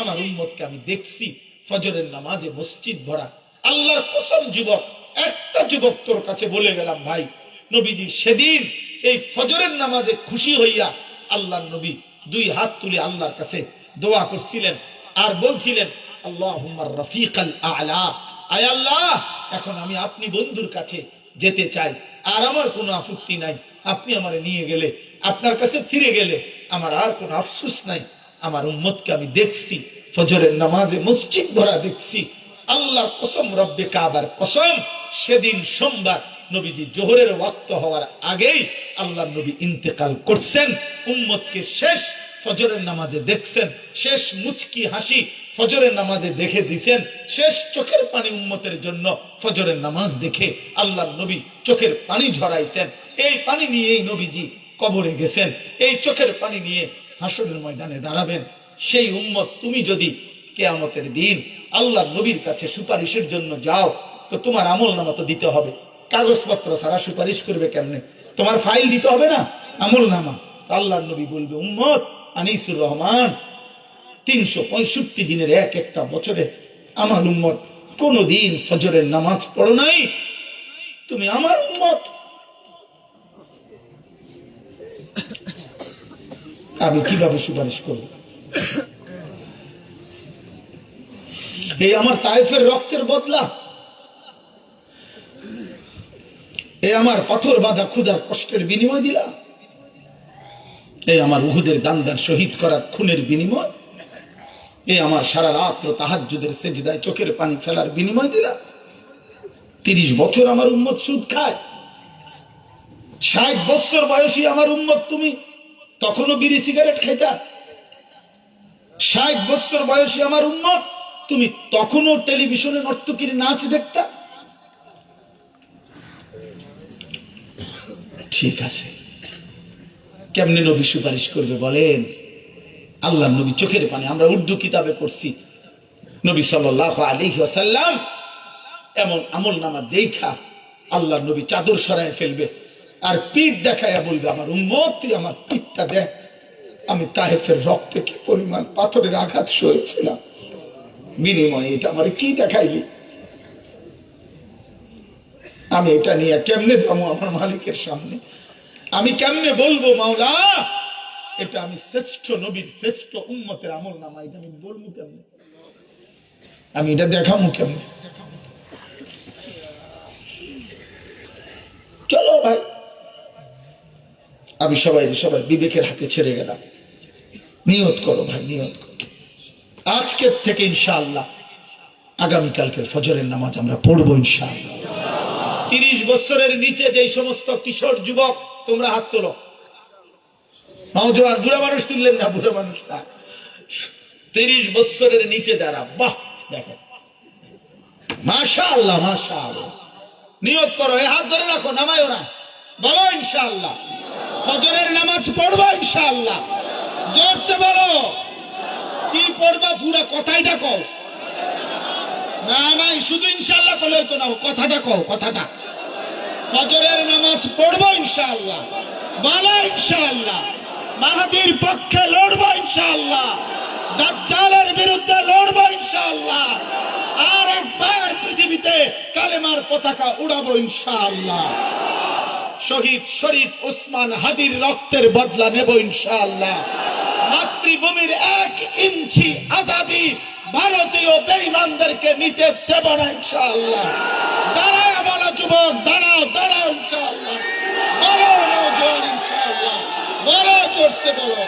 আমার উম্মতকে আমি দেখছি ফজরের নামাজে মসজিদ ভরা। আল্লাহর কসম যুবক, একটা যুবক তোর কাছে বলে গেলাম ভাই, নবীজি সেদিন এই ফজরের নামাজে খুশি হইয়া আল্লাহর নবী 2 হাত তুলে আল্লাহর কাছে দোয়া করছিলেন আর বলছিলেন, আল্লাহুম্মা রাফিকাল আ'লা আয় আল্লাহ, এখন আমি আপনি বন্ধুর কাছে যেতে চাই, আর আমার কোনো আপত্তি নাই। আপনি আমারে নিয়ে গেলে, আপনার কাছে ফিরে গেলে আমার আর কোনো আফসোস নাই। আমার উম্মতকে আমি দেখছি ফজরের নামাজে মসজিদ ভরা দেখছি। আল্লাহর কসম, রব্বে কাবার কসম, সেদিন সোমবার নবীজি জোহরের ওয়াক্ত হওয়ার আগেই আল্লাহ নবী ইন্তেকাল করছেন। উম্মতকে শেষ ফজরের নামাজে দেখছেন, শেষ মুচকি হাসি ফজরের নামাজে দেখে দিছেন, শেষ চোখের পানি উম্মতের জন্য ফজরের নামাজ দেখে আল্লাহ নবী চোখের পানি ঝরাইছেন। এই পানি নিয়েই নবীজি কবরে গেছেন, এই চোখের পানি নিয়ে হাসরের ময়দানে দাঁড়াবেন। সেই উম্মত তুমি যদি কিয়ামতের দিন আল্লাহ নবীর কাছে সুপারিশের জন্য যাও, তো তোমার আমল নামা তো দিতে হবে। কাগজপত্র ছাড়া সুপারিশ করবে কেমনে? তোমার ফাইল দিতে হবে না, আমল নামা। আল্লাহ নবী বলবে, উম্মত আনিসুর রহমান, 365 দিনের এক একটা বছরে আমার উম্মত কোনদিন ফজরের নামাজ পড়ো নাই, তুমি আমার উম্মত, আমি কিভাবে সুপারিশ করব? এই আমার তায়েফের রক্তের বদলা, এই আমার পাথর বাঁধা ক্ষুধার কষ্টের বিনিময় দিলা, এই আমার উহুদের দান্দার শহীদ করা খুনের বিনিময়, এই আমার সারা রাত্র তাহাজ্জুদের সেজদায় চোখের পানি ফেলার বিনিময় দিলা। 30 বছর আমার উম্মত সুদ খায়, 60 বছর বয়সী আমার উম্মত তুমি তখনও বিড়ি সিগারেট খাইতা। 60 বছর বয়সী আমার উম্মত তুমি তখনও টেলিভিশনে নর্তকীর নাচ দেখতা। ঠিক আছে, কেমনে নবী সুপারিশ করবে বলেন? আল্লাহ নবী চোখের পানি, আমরা উর্দু কিতাবে পড়ছি, নবী সাল্লাল্লাহু আলাইহি ওয়াসাল্লাম এমন আমল নামা দেখা আল্লাহ নবী চাদর সরায় ফেলবে আর পিঠ দেখাইয়া বলবে, আমার উম্মত তুই আমার পিঠটা দেখ, আমি তায়েফের রক্তে কি পরিমাণ পাথরের আঘাত সয়েছিলাম, বিনিময়ে এটা আমার কি দেখাইলি? আমি এটা নিয়ে কেমনে যাবো আমার মালিকের সামনে? আমি কেমনে বলবো, মাওলা এটা আমি শ্রেষ্ঠ নবীর শ্রেষ্ঠ উম্মতের আমল নামা, এটা আমি বলবো কেমনে? আমি এটা দেখাবো কেমনে? চলো ভাই, আমি সবাই বিবেকের হাতে ছেড়ে গেলাম। নিয়ত করো ভাই, নিয়ত করো, আজকের থেকে ইনশাআল্লাহ আগামীকালকের ফজরের নামাজ আমরা পড়বো ইনশাআল্লাহ। 30 বছরের নিচে যে সমস্ত কিশোর যুবক, তোমরা হাত তোলো। নওজোয়ান, বুড়া মানুষ তুললেন না, বুড়া মানুষ না, 30 বছরের নিচে যারা, বাহ দেখেন, মাশাআল্লাহ মাশাআল্লাহ। নিয়ত করো, এই হাত ধরে রাখো, নামায়ও না, বলো ইনশাআল্লাহ ফজরের নামাজ পড়বো ইনশাআল্লাহ। জোরসে বলো, কি পড়বা পুরা কথাইটা কও। না নাই, শুধু ইনশাআল্লাহ কলে তো না, কথাটা কও, কথাটা। ফজরের নামাজ পড়বো ইনশাআল্লাহ, বলো ইনশাআল্লাহ। মাহদীর পক্ষে লড়বো ইনশাআল্লাহ, দাজ্জালের বিরুদ্ধে লড়বো ইনশাআল্লাহ, আর একবার পৃথিবীতে কালেমার পতাকা উড়াবো ইনশাআল্লাহ। শহীদ শরীফ ওসমান হাদির রক্তের বদলা নেব ইনশাআল্লাহ। মাতৃভূমির 1 ইঞ্চি আজাদি ভারতীয় বেঈমানদেরকে নিতে দেব না ইনশাআল্লাহ। দাঁড়াও বলো যুবক, দাঁড়াও দাঁড়াও ইনশাআল্লাহ, বলো নওজোয়ান ইনশাআল্লাহ, বলো জোরসে বলো।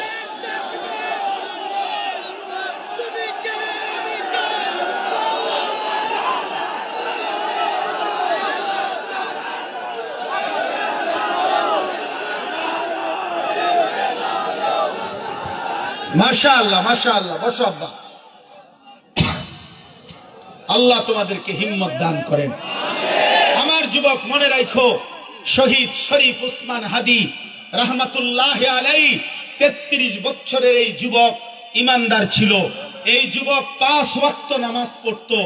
মাশাআল্লাহ মাশাআল্লাহ, বসো আব্বা। আল্লাহ তোমাদেরকে হিম্মত দান করেন। আমার যুবক মনে রাখো, শহীদ শরীফ ওসমান হাদি রাহমাতুল্লাহি আলাইহি 33 বছরের এই যুবক ইমানদার ছিল। এই যুবক 5 ওয়াক্ত নামাজ পড়তো,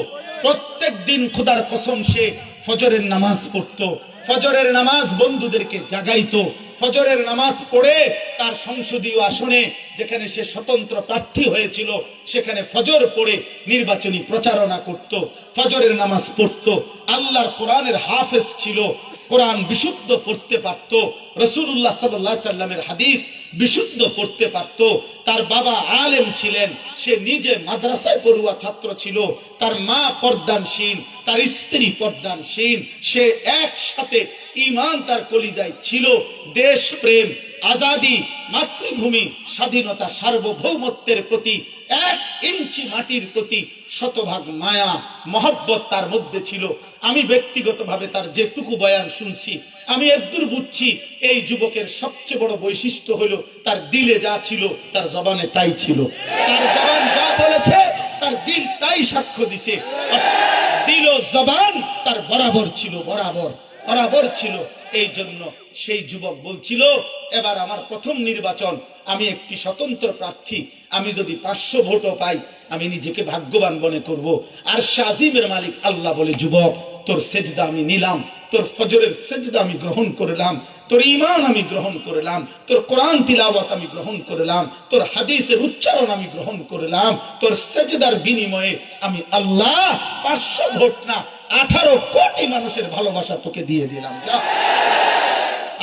প্রত্যেক দিন খোদার কসম সে ফজরের নামাজ পড়তো। ফজরের নামাজ বন্ধুদেরকে জাগাইতো। ফজরের নামাজ পড়ে তার সংসদীয় আসনে, যেখানে সে স্বতন্ত্র প্রার্থী হয়েছিল, সেখানে ফজর পড়ে নির্বাচনী প্রচারণা করত, ফজরের নামাজ পড়তো। আল্লাহর কোরআনের হাফেজ ছিল, কোরআন বিশুদ্ধ পড়তে পারত, রাসূলুল্লাহ সাল্লাল্লাহু আলাইহি সাল্লামের হাদিস বিশুদ্ধ পড়তে পারত। তার বাবা আলেম ছিলেন, সে নিজে মাদ্রাসায় পড়ুয়া ছাত্র ছিল, তার মা পর্দানশীল, তার স্ত্রী পর্দানশীল, সে একসাথে ঈমান তার কলিজায় ছিল। দেশপ্রেম, আজাদি, মাতৃভূমি, স্বাধীনতা, সার্বভৌমত্বের প্রতি 1 ইঞ্চি মাটির প্রতি শতভাগ মায়া মহব্বত তার মধ্যে ছিল। আমি ব্যক্তিগতভাবে তার যেটুকু বয়ান শুনছি, আমি একদূর বুঝছি এই যুবকের সবচেয়ে বড় বৈশিষ্ট্য হলো তার দিলে যা ছিল তার জবানে তাই ছিল। তার জবান যা বলেছে তার দিল তাই সাক্ষ্য দিছে। দিল ও জবান তার বরাবর ছিল, বরাবর ছিল। এই জন্য সেই যুবক বলছিল, এবার আমার প্রথম নির্বাচন, আমি একটি স্বতন্ত্র প্রার্থী, আমি যদি 500 ভোটও পাই আমি নিজেকে ভাগ্যবান মনে করব। আর আজিমের মালিক আল্লাহ বলে, যুবক তোর সেজদা আমি নিলাম, তোর ফজরের সেজদা আমি গ্রহণ করলাম, তোর ঈমান আমি গ্রহণ করলাম, তোর কোরআন তিলাওয়াত আমি গ্রহণ করলাম, তোর হাদিসের উচ্চারণ আমি গ্রহণ করলাম, তোর সেজদার বিনিময়ে আমি আল্লাহ 500 ভোট না 18 কোটি মানুষের ভালোবাসা তোকে দিয়ে দিলাম। যা,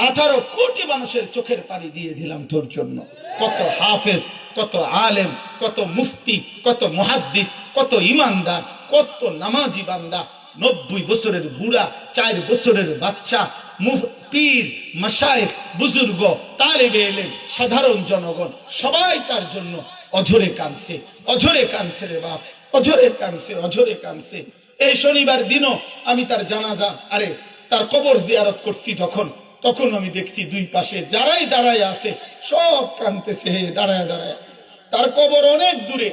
18 কোটি মানুষের চোখের পানি দিয়ে দিলাম তোর জন্য। কত হাফেজ, কত আলেম, কত মুফতি, কত মুহাদ্দিস, কত ইমানদার, কত নামাজি বান্দা, 90 বছরের বুড়া, 4 বছরের বাচ্চা, পীর, মাশায়েখ, বুজুর্গ, তালেবে ইলম, সাধারণ জনগণ সবাই তার জন্য অঝরে কাঁদছে, অঝরে কাঁদছে রে বাপ, অঝরে কাঁদছে, অঝরে কাঁদছে। এই শনিবার দিনও আমি তার জানাজা, তার কবর জিয়ারত করছি, তখন আমি দেখছি 2 পাশে যারাই দাঁড়ায় আছে সব কাঁদতেছে দাঁড়ায় দাঁড়ায়। তার কবর অনেক দূরে,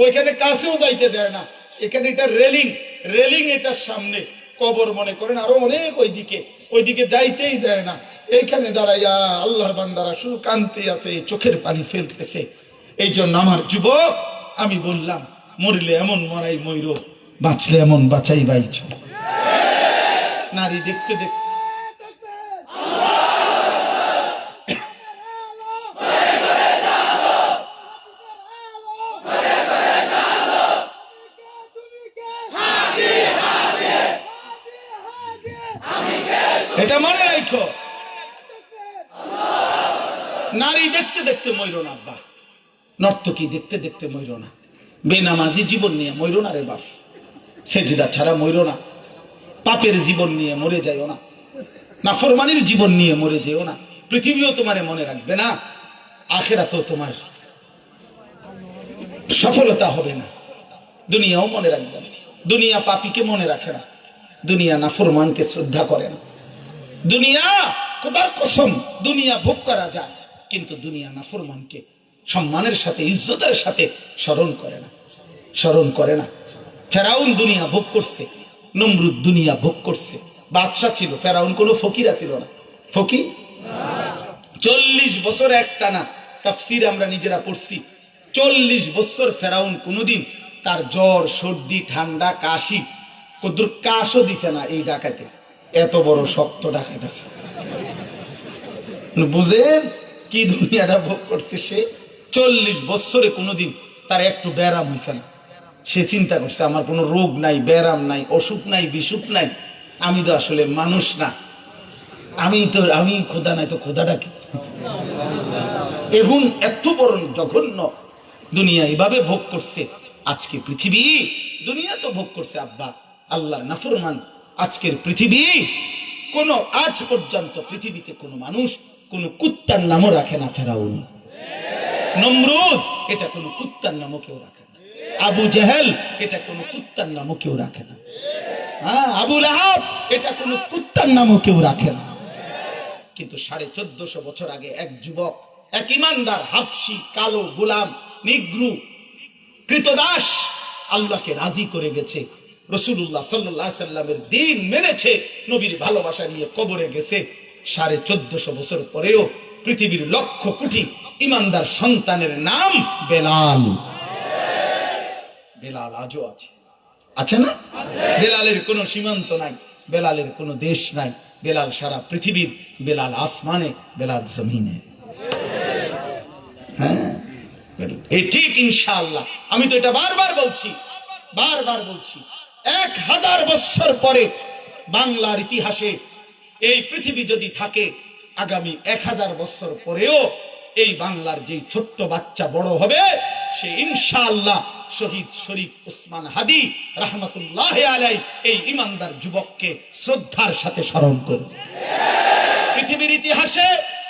ওইখানে কাছেও যাইতে দেয় না। এখানে এটা রেলিং এটার সামনে, কবর মনে করেন আরো অনেক ওইদিকে যাইতেই দেয় না। এইখানে দাঁড়াইয়া আল্লাহর বান্দারা শুধু কাঁদতে আছে, চোখের পানি ফেলতেছে। এই জন্য আমার যুবক, আমি বললাম, মরলে এমন মরাই ময়ূর, বাঁচলে এমন বাঁচাই বাইছ। নারী দেখতে দেখতে এটা মনে রাখো, নারী দেখতে দেখতে মইরো না আব্বা, নর্তকী দেখতে দেখতে মইরো না, বেনামাজি জীবন নিয়ে মইরো না রে বাপ, সেজদা ছাড়া মইরো না, পাপের জীবন নিয়ে মরে যাইও না, নাফরমানির জীবন নিয়ে মরে যেও না। পৃথিবীও তোমারে মনে রাখবে না, আখিরাতেও তোমার সফলতা হবে না, দুনিয়াও মনে রাখবে না। দুনিয়া পাপীকে মনে রাখে না, দুনিয়া নাফরমানকে শ্রদ্ধা করে না। দুনিয়া, খোদার কসম, দুনিয়া ভোগ করা যায়, কিন্তু দুনিয়া নাফরমানকে সম্মানের সাথে, ইজ্জতের সাথে স্মরণ করে না। ফেরাউন দুনিয়া ভোগ করছে, নমরুদ দুনিয়া ভোগ করছে, বাদশা ছিল। ফেরাউন কোনো ফকিরা ছিল না, ফকির 40 বছর একটানা, তাফসীর আমরা নিজেরা পড়ছি, 40 বছর ফেরাউন কোনোদিন তার জ্বর, সর্দি, ঠান্ডা, কাশি, কদ্দুর কাশও দিছে না এই ডাকাতে। এত বড় শক্ত ডাকাত আছে, বুঝেন কি দুনিয়াটা ভোগ করছে সে। 40 বছরে কোনোদিন তার একটু ব্যারাম হয়েছে না। সে চিন্তা করছে, আমার কোনো রোগ নাই, ব্যারাম নাই, অসুখ নাই, বিসুখ নাই, আমি তো আসলে মানুষ না, আমি খোদা নাই তো খোদাটা কি। এখন এত বড় জঘন্য দুনিয়া এভাবে ভোগ করছে। আজকে পৃথিবী, দুনিয়া তো ভোগ করছে আব্বা, আল্লাহর নাফরমান। আজকের পৃথিবী, আজ পর্যন্ত পৃথিবীতে কোনো মানুষ কোনো কুত্তার নামও রাখে না। ফেরাউন, নমরুদ, এটা কোনো কুত্তার নামও কেউ রাখে না। আবু জেহেল, এটা কোনো কুত্তার নামও কেউ রাখে না। আবু লাহাব, এটা কোনো কুত্তার নামও কেউ রাখে না। কিন্তু 1450 বছর আগে এক যুবক, এক ইমানদার, হাবশি, কালো, গোলাম, নিগ্রু, কৃতদাস, আল্লাহকে রাজি করে গেছে, রাসূলুল্লাহ সাল্লাল্লাহু আলাইহি সাল্লামের দ্বীন মেনেছে, নবীর ভালোবাসা নিয়ে কবরে গেছে। 1450 বছর পরেও পৃথিবীর লক্ষ কোটি ইমানদার সন্তানের নাম বেলাল। বেলাল আজও আছে না? বেলালের কোনো সীমান্ত নাই, বেলালের কোনো দেশ নাই, বেলাল সারা পৃথিবীর, বেলাল আসমানে, বেলাল জমিনে। হ্যাঁ, এই ঠিক ইনশাআল্লাহ। আমি তো এটা বারবার বলছি। 1000 বছর পরে বাংলার ইতিহাসে এই পৃথিবী যদি থাকে আগামী 1000 বছর পরেও এই বাংলার যে ছোট্ট বাচ্চা বড় হবে সে ইনশাআল্লাহ শহীদ শরীফ ওসমান হাদি রাহমাতুল্লাহি আলাইহি এই ইমানদার যুবককে শ্রদ্ধার সাথে স্মরণ করবে। পৃথিবীর ইতিহাসে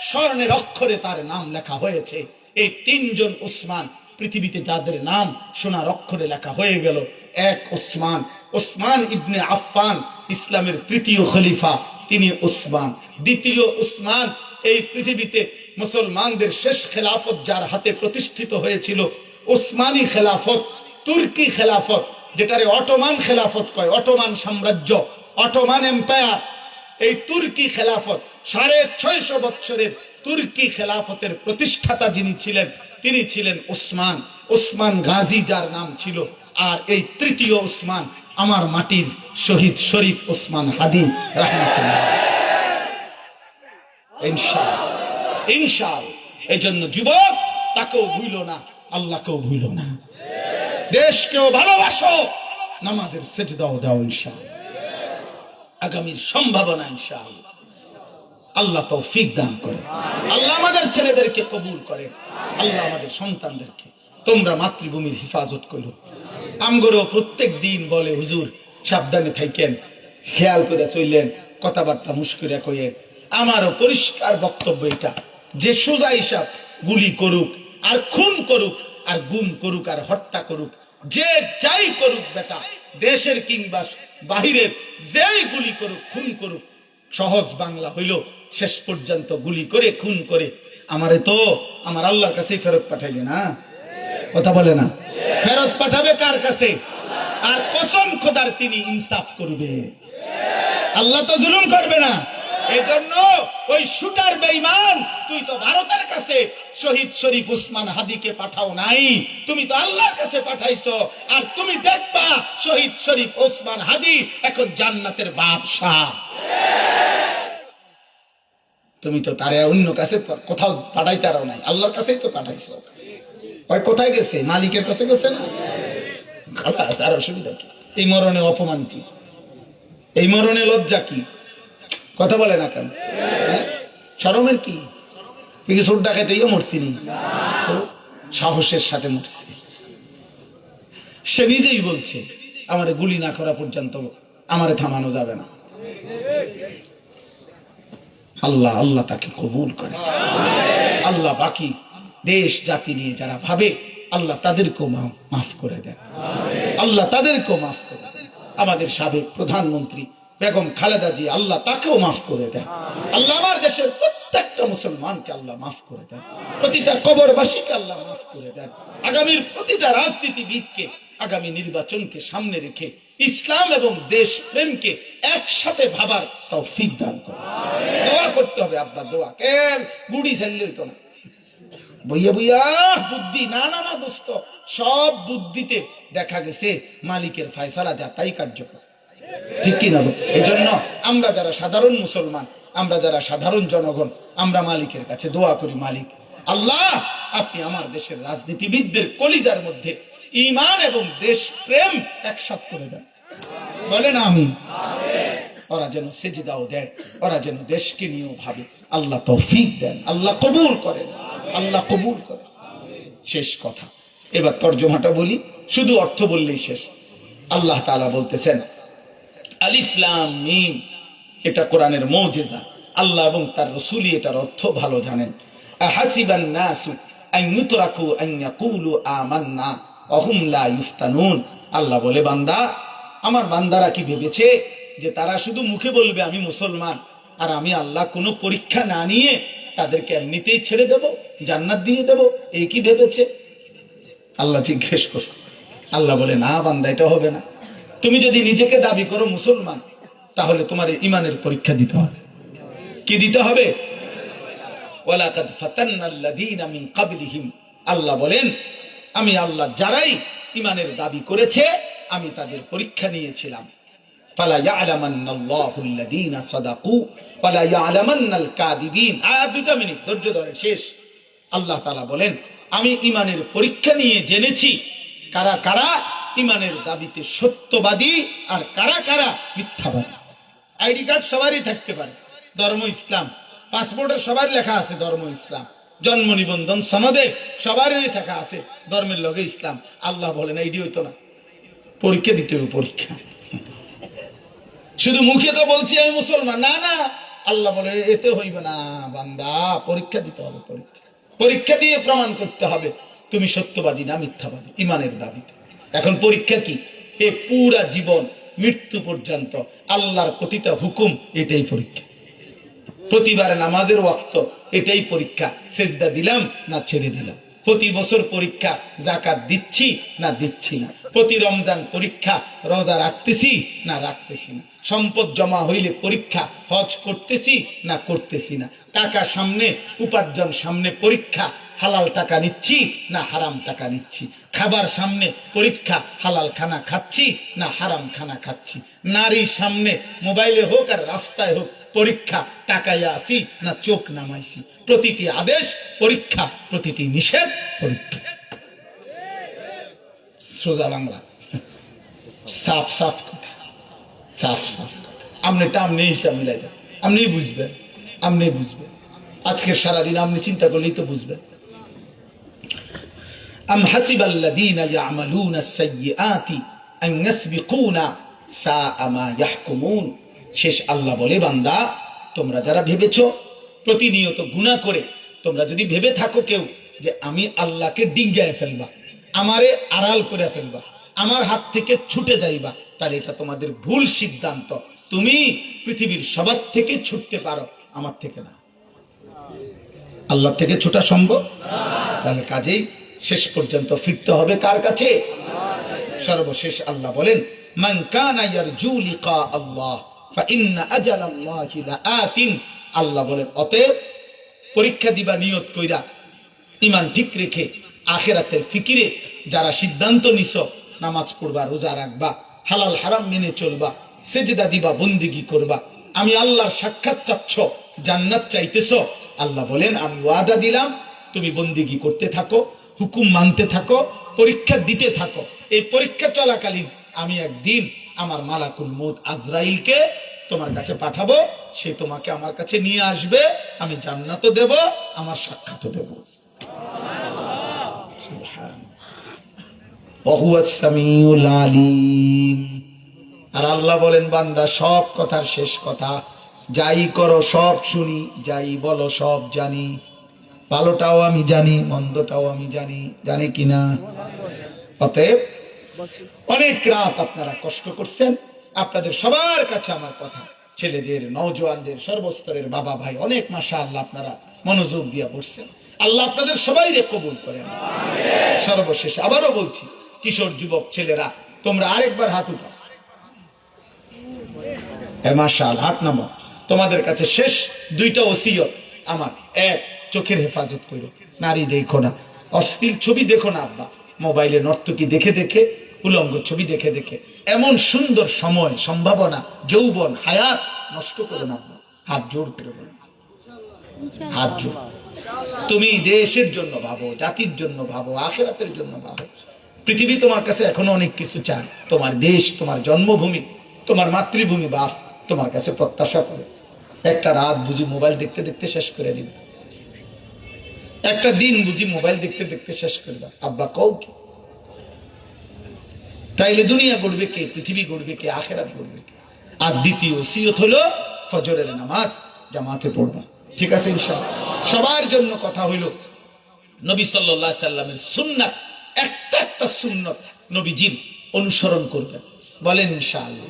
স্বর্ণের অক্ষরে তার নাম লেখা হয়েছে। এই 3 জন ওসমান পৃথিবীতে যাদের নাম সোনার অক্ষরে লেখা হয়ে গেল। এক ওসমান, ওসমান ইবনে আফফান, ইসলামের 3য় খলিফা, তিনি ওসমান। দ্বিতীয় ওসমান, এই পৃথিবীতে মুসলমানদের শেষ খেলাফত যার হাতে প্রতিষ্ঠিত হয়েছিল, ওসমানী খেলাফত, তুর্কি খেলাফত, যেটারে অটোমান খেলাফত কয়, অটোমান সাম্রাজ্য, অটোমান এম্পায়ার। এই তুর্কি খেলাফত 650 বছরের তুর্কি খেলাফতের প্রতিষ্ঠাতা যিনি ছিলেন তিনি ছিলেন ওসমান, ওসমান গাজী যার নাম ছিল। আর এই 3য় ওসমান আমার মাটির শহীদ শরীফ ওসমান হাদি রাহমাতুল্লাহ। ইনশাআল্লাহ, ইনশাআল্লাহ। এই জন্য যুবক, তাকেও ভুলো না, আল্লাহকেও ভুলো না, দেশকেও ভালোবাসো, নামাজের সেজদাও দাও ইনশাআল্লাহ। আগামীর সম্ভাবনা ইনশাআল্লাহ আল্লাহ তৌফিক দান করে। আল্লাহ আমাদের ছেলেদেরকে কবুল করে, আল্লাহ আমাদের সন্তানদেরকে। তোমরা মাতৃভূমির হিফাজত করো। আমগরও প্রত্যেক দিন বলে, হুজুর সাবধানে থাকেন, খেয়াল করে চললেন, কথাবার্তা মুশকিরা কইয়েন। আমারও পরিষ্কার বক্তব্য এটা, যে সোজা হিসাব গুলি করুক আর খুন করুক আর গুম করুক আর হত্যা করুক, যে যাই করুক বেটা, দেশের কিংবা বাহিরের যেই গুলি করুক খুন করুক, সহজ বাংলা হইল শেষ পর্যন্ত গুলি করে খুন করে আমারে তো আমার আল্লাহর কাছেই ফেরত পাঠাইবে না। কথা বলে না? ফেরত পাঠাবে কার কাছে? আর কসম খোদার তিনি ইনসাফ করবে, আল্লাহ তো জুলুম করবে না। এজন্য ওই শুটার বেঈমান, তুই তো ভারতের কাছে শহীদ শরীফ ওসমান হাদিকে পাঠাও নাই, তুমি তো আল্লাহর কাছে পাঠাইছো। আর তুমি দেখবা শহীদ শরীফ ওসমান হাদি এখন জান্নাতের বাদশা। তুমি তো তারে অন্য কাছে কোথাও পাঠাইতারও নাই, আল্লাহর কাছেই তো পাঠাইছো। ওই কোথায় গেছে? মালিকের কাছে গেছে না? খালাস, আর অসুবিধা কি? এই মরণে অপমান কি? এই মরণে লজ্জা কি? কথা বলে না কেন? শরমের কি? চোর ডাকাইতেও মরছিনি, সাহসের সাথে মরছি। সে নিজেই বলছে, আমারে গুলি না করা পর্যন্ত আমারে থামানো যাবে না। আল্লাহ আল্লাহ তাকে কবুল করে। আল্লাহ বাকি দেশ জাতি নিয়ে যারা ভাবে, আল্লাহ তাদেরকেও মাফ করে দেন, আল্লাহ তাদেরকেও মাফ করে দেন। আমাদের সাবেক প্রধানমন্ত্রী বেগম খালেদা জি, আল্লাহ তাকেও মাফ করে দেন। আল্লাহ আমার দেশের প্রত্যেকটা মুসলমানকে আল্লাহ মাফ করে দেন, প্রতিটা কবরবাসীকে আল্লাহ মাফ করে দেন। আগামীর প্রতিটা রাজনীতিবিদকে আগামী নির্বাচনকে সামনে রেখে ইসলাম এবং দেশ প্রেমকে একসাথে ভাবার তৌফিক দান করে। দোয়া করতে হবে আব্বা, দোয়া। কেন বুড়ি ছেলে হইতো না, বইয়া বইয়া বুদ্ধি না, না না দোস্ত, সব বুদ্ধিতে দেখা গেছে মালিকের ফয়সালা যা তাই কার্যকর, ঠিক কিনা? এই জন্য আমরা যারা সাধারণ মুসলমান, আমরা যারা সাধারণ জনগণ, আমরা মালিকের কাছে দোয়া করি, মালিক আল্লাহ আপনি আমার দেশের রাজনীতিবিদদের কলিজার মধ্যে ঈমান এবং দেশ প্রেম একসাথ করে দেন। বলে না আমি? ওরা যেন সেজদাও দেয়, ওরা যেন দেশকে নিয়েও ভাবে। আল্লাহ তৌফিক দেন, আল্লাহ কবুল করেন, আল্লাহ কবুল করেন। শেষ কথা, এবার তর্জমাটা বলি, শুধু অর্থ বললেই শেষ। আল্লাহ তাআলা বলতেছেন আলিফ লাম মিম, এটা কোরআনের মুজিজা। আল্লাহ এবং তার রাসূলই এটার অর্থ ভালো জানেন। আহাসিবান নাসু আন ইউতরাকু আন ইয়াকুলু আমান্না ওয়া হুম লা ইফতানুন। আল্লাহ বলে, বান্দা, আমার বান্দারা কি ভেবেছে যে তারা শুধু মুখে বলবে আমি মুসলমান, আর আমি আল্লাহ কোনো পরীক্ষা না নিয়ে তাদেরকে এমনিতেই ছেড়ে দেব, জান্নাত দিয়ে দেব? এই কি ভেবেছে? আল্লাহ জিজ্ঞেস করছে। আল্লাহ বলে, না বান্দা, এটা হবে না। তুমি যদি নিজেকে দাবি করো মুসলমান, তাহলে তোমার ইমানের পরীক্ষা দিতে হবে। কি দিতে হবে? ওয়ালাকাদ ফাতান্নাল্লাযীনা মিন ক্বাবলিহিম। আল্লাহ বলেন, আমি আল্লাহ যারাই ইমানের দাবি করেছে আমি তাদের পরীক্ষা নিয়েছিলাম। ফালা ইয়ালামান্নাল্লাহুল্লাযীনা সাদাকু ওয়ালা ইয়ালামান্নাল কাযিবিন। আর 2 মিনিট ধৈর্য ধরে, শেষ। আল্লাহ তাআলা বলেন, আমি ইমানের পরীক্ষা নিয়ে জেনেছি কারা কারা ইমানের দাবিতে সত্যবাদী আর কারা কারা মিথ্যাবাদী। আইডি কার্ড সবারই থাকতে পারে, ধর্ম ইসলাম, পাসপোর্টে সবার লেখা আছে ধর্ম ইসলাম, জন্ম নিবন্ধন সনদে সবারই লেখা আছে ধর্মের লগে ইসলাম। আল্লাহ বলেন এইটি হইতো না, পরীক্ষা দিতে হবে, পরীক্ষা। শুধু মুখে তো বলছি আমি মুসলমান, না না, আল্লাহ বলে এতে হইবে না বান্দা, পরীক্ষা দিতে হবে, পরীক্ষা। পরীক্ষা দিয়ে প্রমাণ করতে হবে তুমি সত্যবাদী না মিথ্যাবাদী, ইমানের দাবিতে। এখন পরীক্ষা কি? এ পুরা জীবন মৃত্যু পর্যন্ত আল্লাহর প্রতিটা হুকুম এটাই পরীক্ষা। প্রতিবার নামাজের ওয়াক্ত এটাই পরীক্ষা, সেজদা দিলাম না ছেড়ে দিলাম। প্রতি বছর পরীক্ষা, যাকাত দিচ্ছি না দিচ্ছি না। প্রতি রমজান পরীক্ষা, রোজা রাখতেছি না রাখতেছি না। সম্পদ জমা হইলে পরীক্ষা, হজ করতেছি না করতেছি না। টাকা সামনে, উপার্জন সামনে, পরীক্ষা, হালাল টাকা নিচ্ছি না হারাম টাকা নিচ্ছি। খাবার সামনে, পরীক্ষা, হালাল খানা খাচ্ছি না হারাম খানা খাচ্ছি। নারী সামনে, মোবাইলে হোক আর রাস্তায় হোক, পরীক্ষা, টাকায় আসি না চোখ নামাইছি। প্রতিটি আদেশ পরীক্ষা, প্রতিটি নিষেধ পরীক্ষা। সোজা বাংলা, সাফ সাফ কথা, সাফ সাফ কথা। আপনিটা আপনি হিসাব মিলাইবেন, আপনি বুঝবেন, আপনি বুঝবেন। আজকে সারাদিন আপনি চিন্তা করলেই তো বুঝবেন। আম হাসিবাল্লাযীনা ইয়া'মালুনা আস-সাইয়্যাতি আন ইয়াসবিকুনা সাআ মা ইয়াহকুমুন। শেষ আল্লাহ বলে, বান্দা তোমরা যারা ভেবেছো প্রতিনিয়ত গুনাহ করে, তোমরা যদি ভেবে থাকো কেউ যে আমি আল্লাহকে ডিঙ্গায় ফেলবা, আমারে আড়াল করে ফেলবা, আমার হাত থেকে ছুটে যাইবা, তাহলে এটা তোমাদের ভুল সিদ্ধান্ত। তুমি পৃথিবীর সবার থেকে ছুটতে পারো, আমার থেকে না। আল্লাহ থেকে ছোটা সম্ভব? তাহলে কাজেই শেষ পর্যন্ত ফিরতে হবে কার কাছে? সর্বশেষ আল্লাহ বলেন, মান কানা ইয়ারজু লিকা আল্লাহ ফা ইন্না আজালাল্লাহি লাআতিন। আল্লাহ বলেন, অতএব পরীক্ষা দিবা নিয়ত কইরা, ঈমান ঠিক রেখে, আখিরাতের ফিকিরে যারা সিদ্ধান্ত নিছো, নামাজ পড়বা, রোজা রাখবা, হালাল হারাম মেনে চলবা, সেজদা দিবা, বন্দেগী করবা, আমি আল্লাহর সাক্ষাৎ চাচ্ছ, জান্নাত চাইতেছো, আল্লাহ বলেন আমি ওয়াদা দিলাম তুমি বন্দেগী করতে থাকো, হুকুম মানতে থাকো, পরীক্ষা দিতে থাকো। এই পরীক্ষা চলাকালীন আমি একদিন আমার মালাকুল মউত আজরাইলকে তোমার কাছে পাঠাবো, সে তোমাকে আমার কাছে নিয়ে আসবে, আমি জান্নাতও দেব, আমার সাক্ষাৎও দেব। আর আল্লাহ বলেন, বান্দা সব কথার শেষ কথা, যাই করো সব শুনি, যাই বলো সব জানি, ভালোটাও আমি জানি, মন্দটাও আমি জানি, জানি কিনা? অতএব অনেক রাত আপনারা কষ্ট করছেন, আপনাদের সবার কাছে আমার কথা, ছেলেদের, নওজোয়ানদের, সর্বস্তরের বাবা ভাই, অনেক মাশাআল্লাহ আপনারা মনোযোগ দিয়ে পড়ছেন। আল্লাহ আপনাদের সবাইকে কবুল করেন। সর্বশেষ আবারও বলছি, কিশোর যুবক ছেলেরা, তোমরা আরেকবার হাত উঠাও। মাশাআল্লাহ, হাত নামাও। তোমাদের কাছে শেষ দুইটা ওসিয়ত আমার। এক, চোখের হেফাজত করো, নারী দেখো না, অশ্লীল ছবি দেখো না আব্বা, মোবাইলে নর্তকী দেখে দেখে, উলঙ্গ ছবি দেখে দেখে এমন সুন্দর সময়, সম্ভাবনা, যৌবন, হায়াত নষ্ট করো না আব্বা। হাত জোর করে বলো, হাত জোর। তুমি দেশের জন্য ভাবো, জাতির জন্য ভাবো, আখিরাতের জন্য ভাবো। পৃথিবী তোমার কাছে এখনো অনেক কিছু চায়, তোমার দেশ, তোমার জন্মভূমি, তোমার মাতৃভূমি বাপ তোমার কাছে প্রত্যাশা করে। একটা রাত বুঝি মোবাইল দেখতে দেখতে শেষ করে দিবে, একটা দিন বুঝি মোবাইল দেখতে দেখতে শেষ করবা, আব্বা কও কি? তাইলে দুনিয়া গড়বে কে? পৃথিবী গড়বে কে? আখিরাত গড়বে কে? আর দ্বিতীয় ওসিয়ত হলো ফজরের নামাজ জামাতে পড়বা, ঠিক আছে ইনশাআল্লাহ? সবার জন্য কথা হইল, নবী সাল্লাল্লাহু আলাইহি সাল্লামের সুন্নাত, একটা একটা সুন্নাত নবীজির অনুসরণ করবেন, বলেন ইনশাআল্লাহ।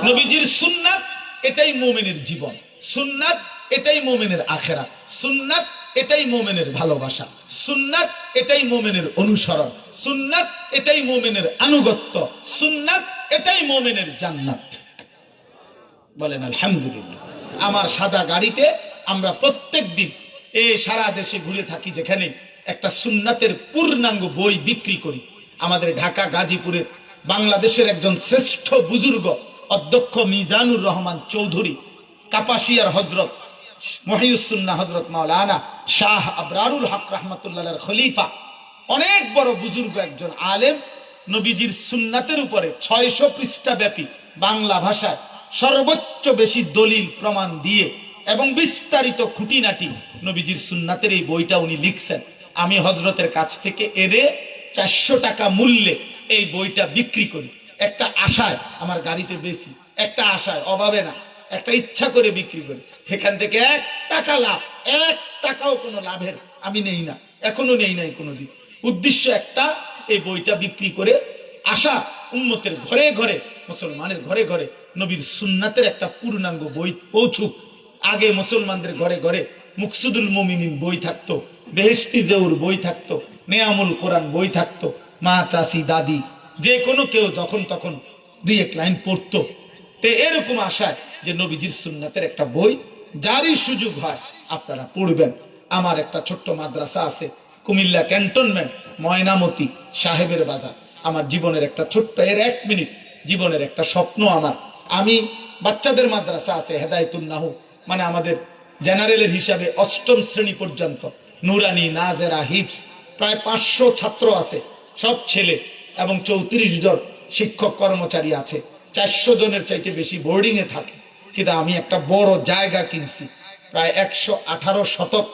নবীজির সুন্নাত এটাই মুমিনের জীবন, সুন্নাত এটাই মুমিনের আখিরাত, সুন্নাত এটাই মুমিনের ভালোবাসা, সুন্নাত এটাই মুমিনের অনুসরণ, সুন্নাত এটাই মুমিনের আনুগত্য, সুন্নাত এটাই মুমিনের জান্নাত। বলেন আলহামদুলিল্লাহ। আমার সাদা গাড়িতে আমরা প্রত্যেক দিন সারা দেশে ঘুরে থাকি, যেখানে একটা সুন্নাতের পূর্ণাঙ্গ বই বিক্রি করি। আমাদের ঢাকা গাজীপুরের বাংলাদেশের একজন শ্রেষ্ঠ বুজুর্গ অধ্যক্ষ মিজানুর রহমান চৌধুরী, কাপাসিয়ার হজরত মহিউসুন্নাহ হজরত মাওলানা শাহ আবরারুল হক রহমতুল্লাহর খলিফা, অনেক বড় বুজুর্গ একজন আলেম, নবীজির সুন্নাতের উপরে 600 পৃষ্ঠা ব্যাপী বাংলা ভাষায় সর্বোচ্চ বেশি দলিল প্রমাণ দিয়ে এবং বিস্তারিত খুঁটিনাটি নবীজির সুন্নাতের এই বইটা উনি লিখছেন। আমি হজরতের কাছ থেকে এনে 400 টাকা মূল্যে এই বইটা বিক্রি করি। একটা আশায় আমার গাড়িতে বেশি, একটা আশায়, অভাবে না, একটা ইচ্ছা করে বিক্রি করি। এখান থেকে 1 টাকা লাভ, 1 টাকাও কোনো লাভের আমি নেই না, এখনো নেই নাই কোনোদিন। উদ্দেশ্য একটা, এই বইটা বিক্রি করে আশা উম্মতের ঘরে ঘরে, মুসলমানের ঘরে ঘরে নবীর সুন্নাতের একটা পূর্ণাঙ্গ বই পৌঁছুক। আগে মুসলমানদের ঘরে ঘরে মুকসুদুল মুমিনিন বই থাকতো, বেহেশতি জহুর বই থাকতো, নেয়ামুল কোরআন বই থাকতো, মা চাচি দাদি যে কোনো কেউ যখন তখন 2-1 লাইন পড়তো। তে এরকম আশায় যে নবীজির সুন্নাতের একটা বই যারই সুযোগ হয় আপনারা পড়বেন। আমার একটা ছোট্ট মাদ্রাসা আছে কুমিল্লা ক্যান্টনমেন্ট, ময়নামতি সাহেবের বাজার। আমার জীবনের একটা ছোট্ট, এর 1 মিনিট জীবনের একটা স্বপ্ন আমার। আমি বাচ্চাদের মাদ্রাসা আছে হেদায়েতুন নাহু, মানে আমাদের জেনারেলের হিসাবে 8ম শ্রেণী পর্যন্ত, নুরানি, নাজেরা, হিপস, প্রায় 500 ছাত্র আছে, সব ছেলে, এবং 34 জন শিক্ষক কর্মচারী আছে। 400 জনের চাইতে বেশি বোর্ডিং এ থাকে। কিন্তু আমি একটা বড় জায়গা কিনছি, প্রায় 118 শতক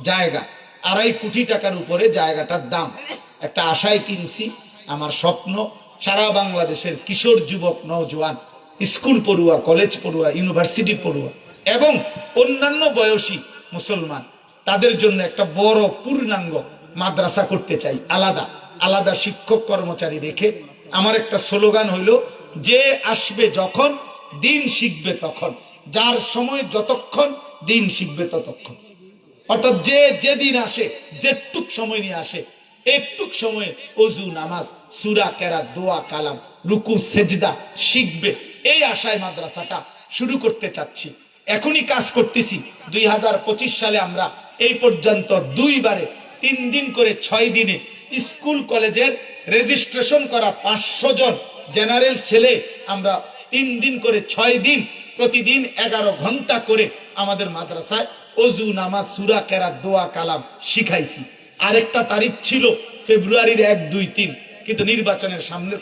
জায়গা, 2.5 কোটি টাকার উপরে জায়গাটার দাম। একটা আশায় কিনছি। আমার স্বপ্ন সারা বাংলাদেশের কিশোর যুবক নওজোয়ান, স্কুল পড়ুয়া, কলেজ পড়ুয়া, ইউনিভার্সিটি পড়ুয়া এবং অন্যান্য বয়সী মুসলমান, তাদের জন্য একটা বড় পূর্ণাঙ্গ মাদ্রাসা করতে চাই, আলাদা আলাদা শিক্ষক কর্মচারী রেখে। আমার একটা স্লোগান হইল, যে আসবে যখন দিন শিখবে তখন, যার সময় যতক্ষণ দিন শিখবে ততক্ষণ। অর্থাৎ যে যেদিন আসে, যেটুক সময় নিয়ে আসে, একটুক সময়ে অজু, নামাজ, সূরা, কেরাত, দোয়া, কালাম, রুকু, সেজদা শিখবে। এই আশায় মাদ্রাসাটা শুরু করতে চাচ্ছি। এখনই কাজ করতেছি। 2025 সালে আমরা এই পর্যন্ত 2 বারে 3 দিন করে 6 দিনে স্কুল কলেজের রেজিস্ট্রেশন করা 500 জন জেনারেল ছেলে আমরা 3 দিন করে 6 দিন প্রতিদিন 11 ঘন্টা করে আমাদের মাদ্রাসায় অজু, নামাজ, সূরা, কেরাত, দোয়া, কালাম শিখাইছি। আরেকটা তারিখ ছিল ফেব্রুয়ারির 1, 2, 3, কিন্তু নির্বাচনের সামনের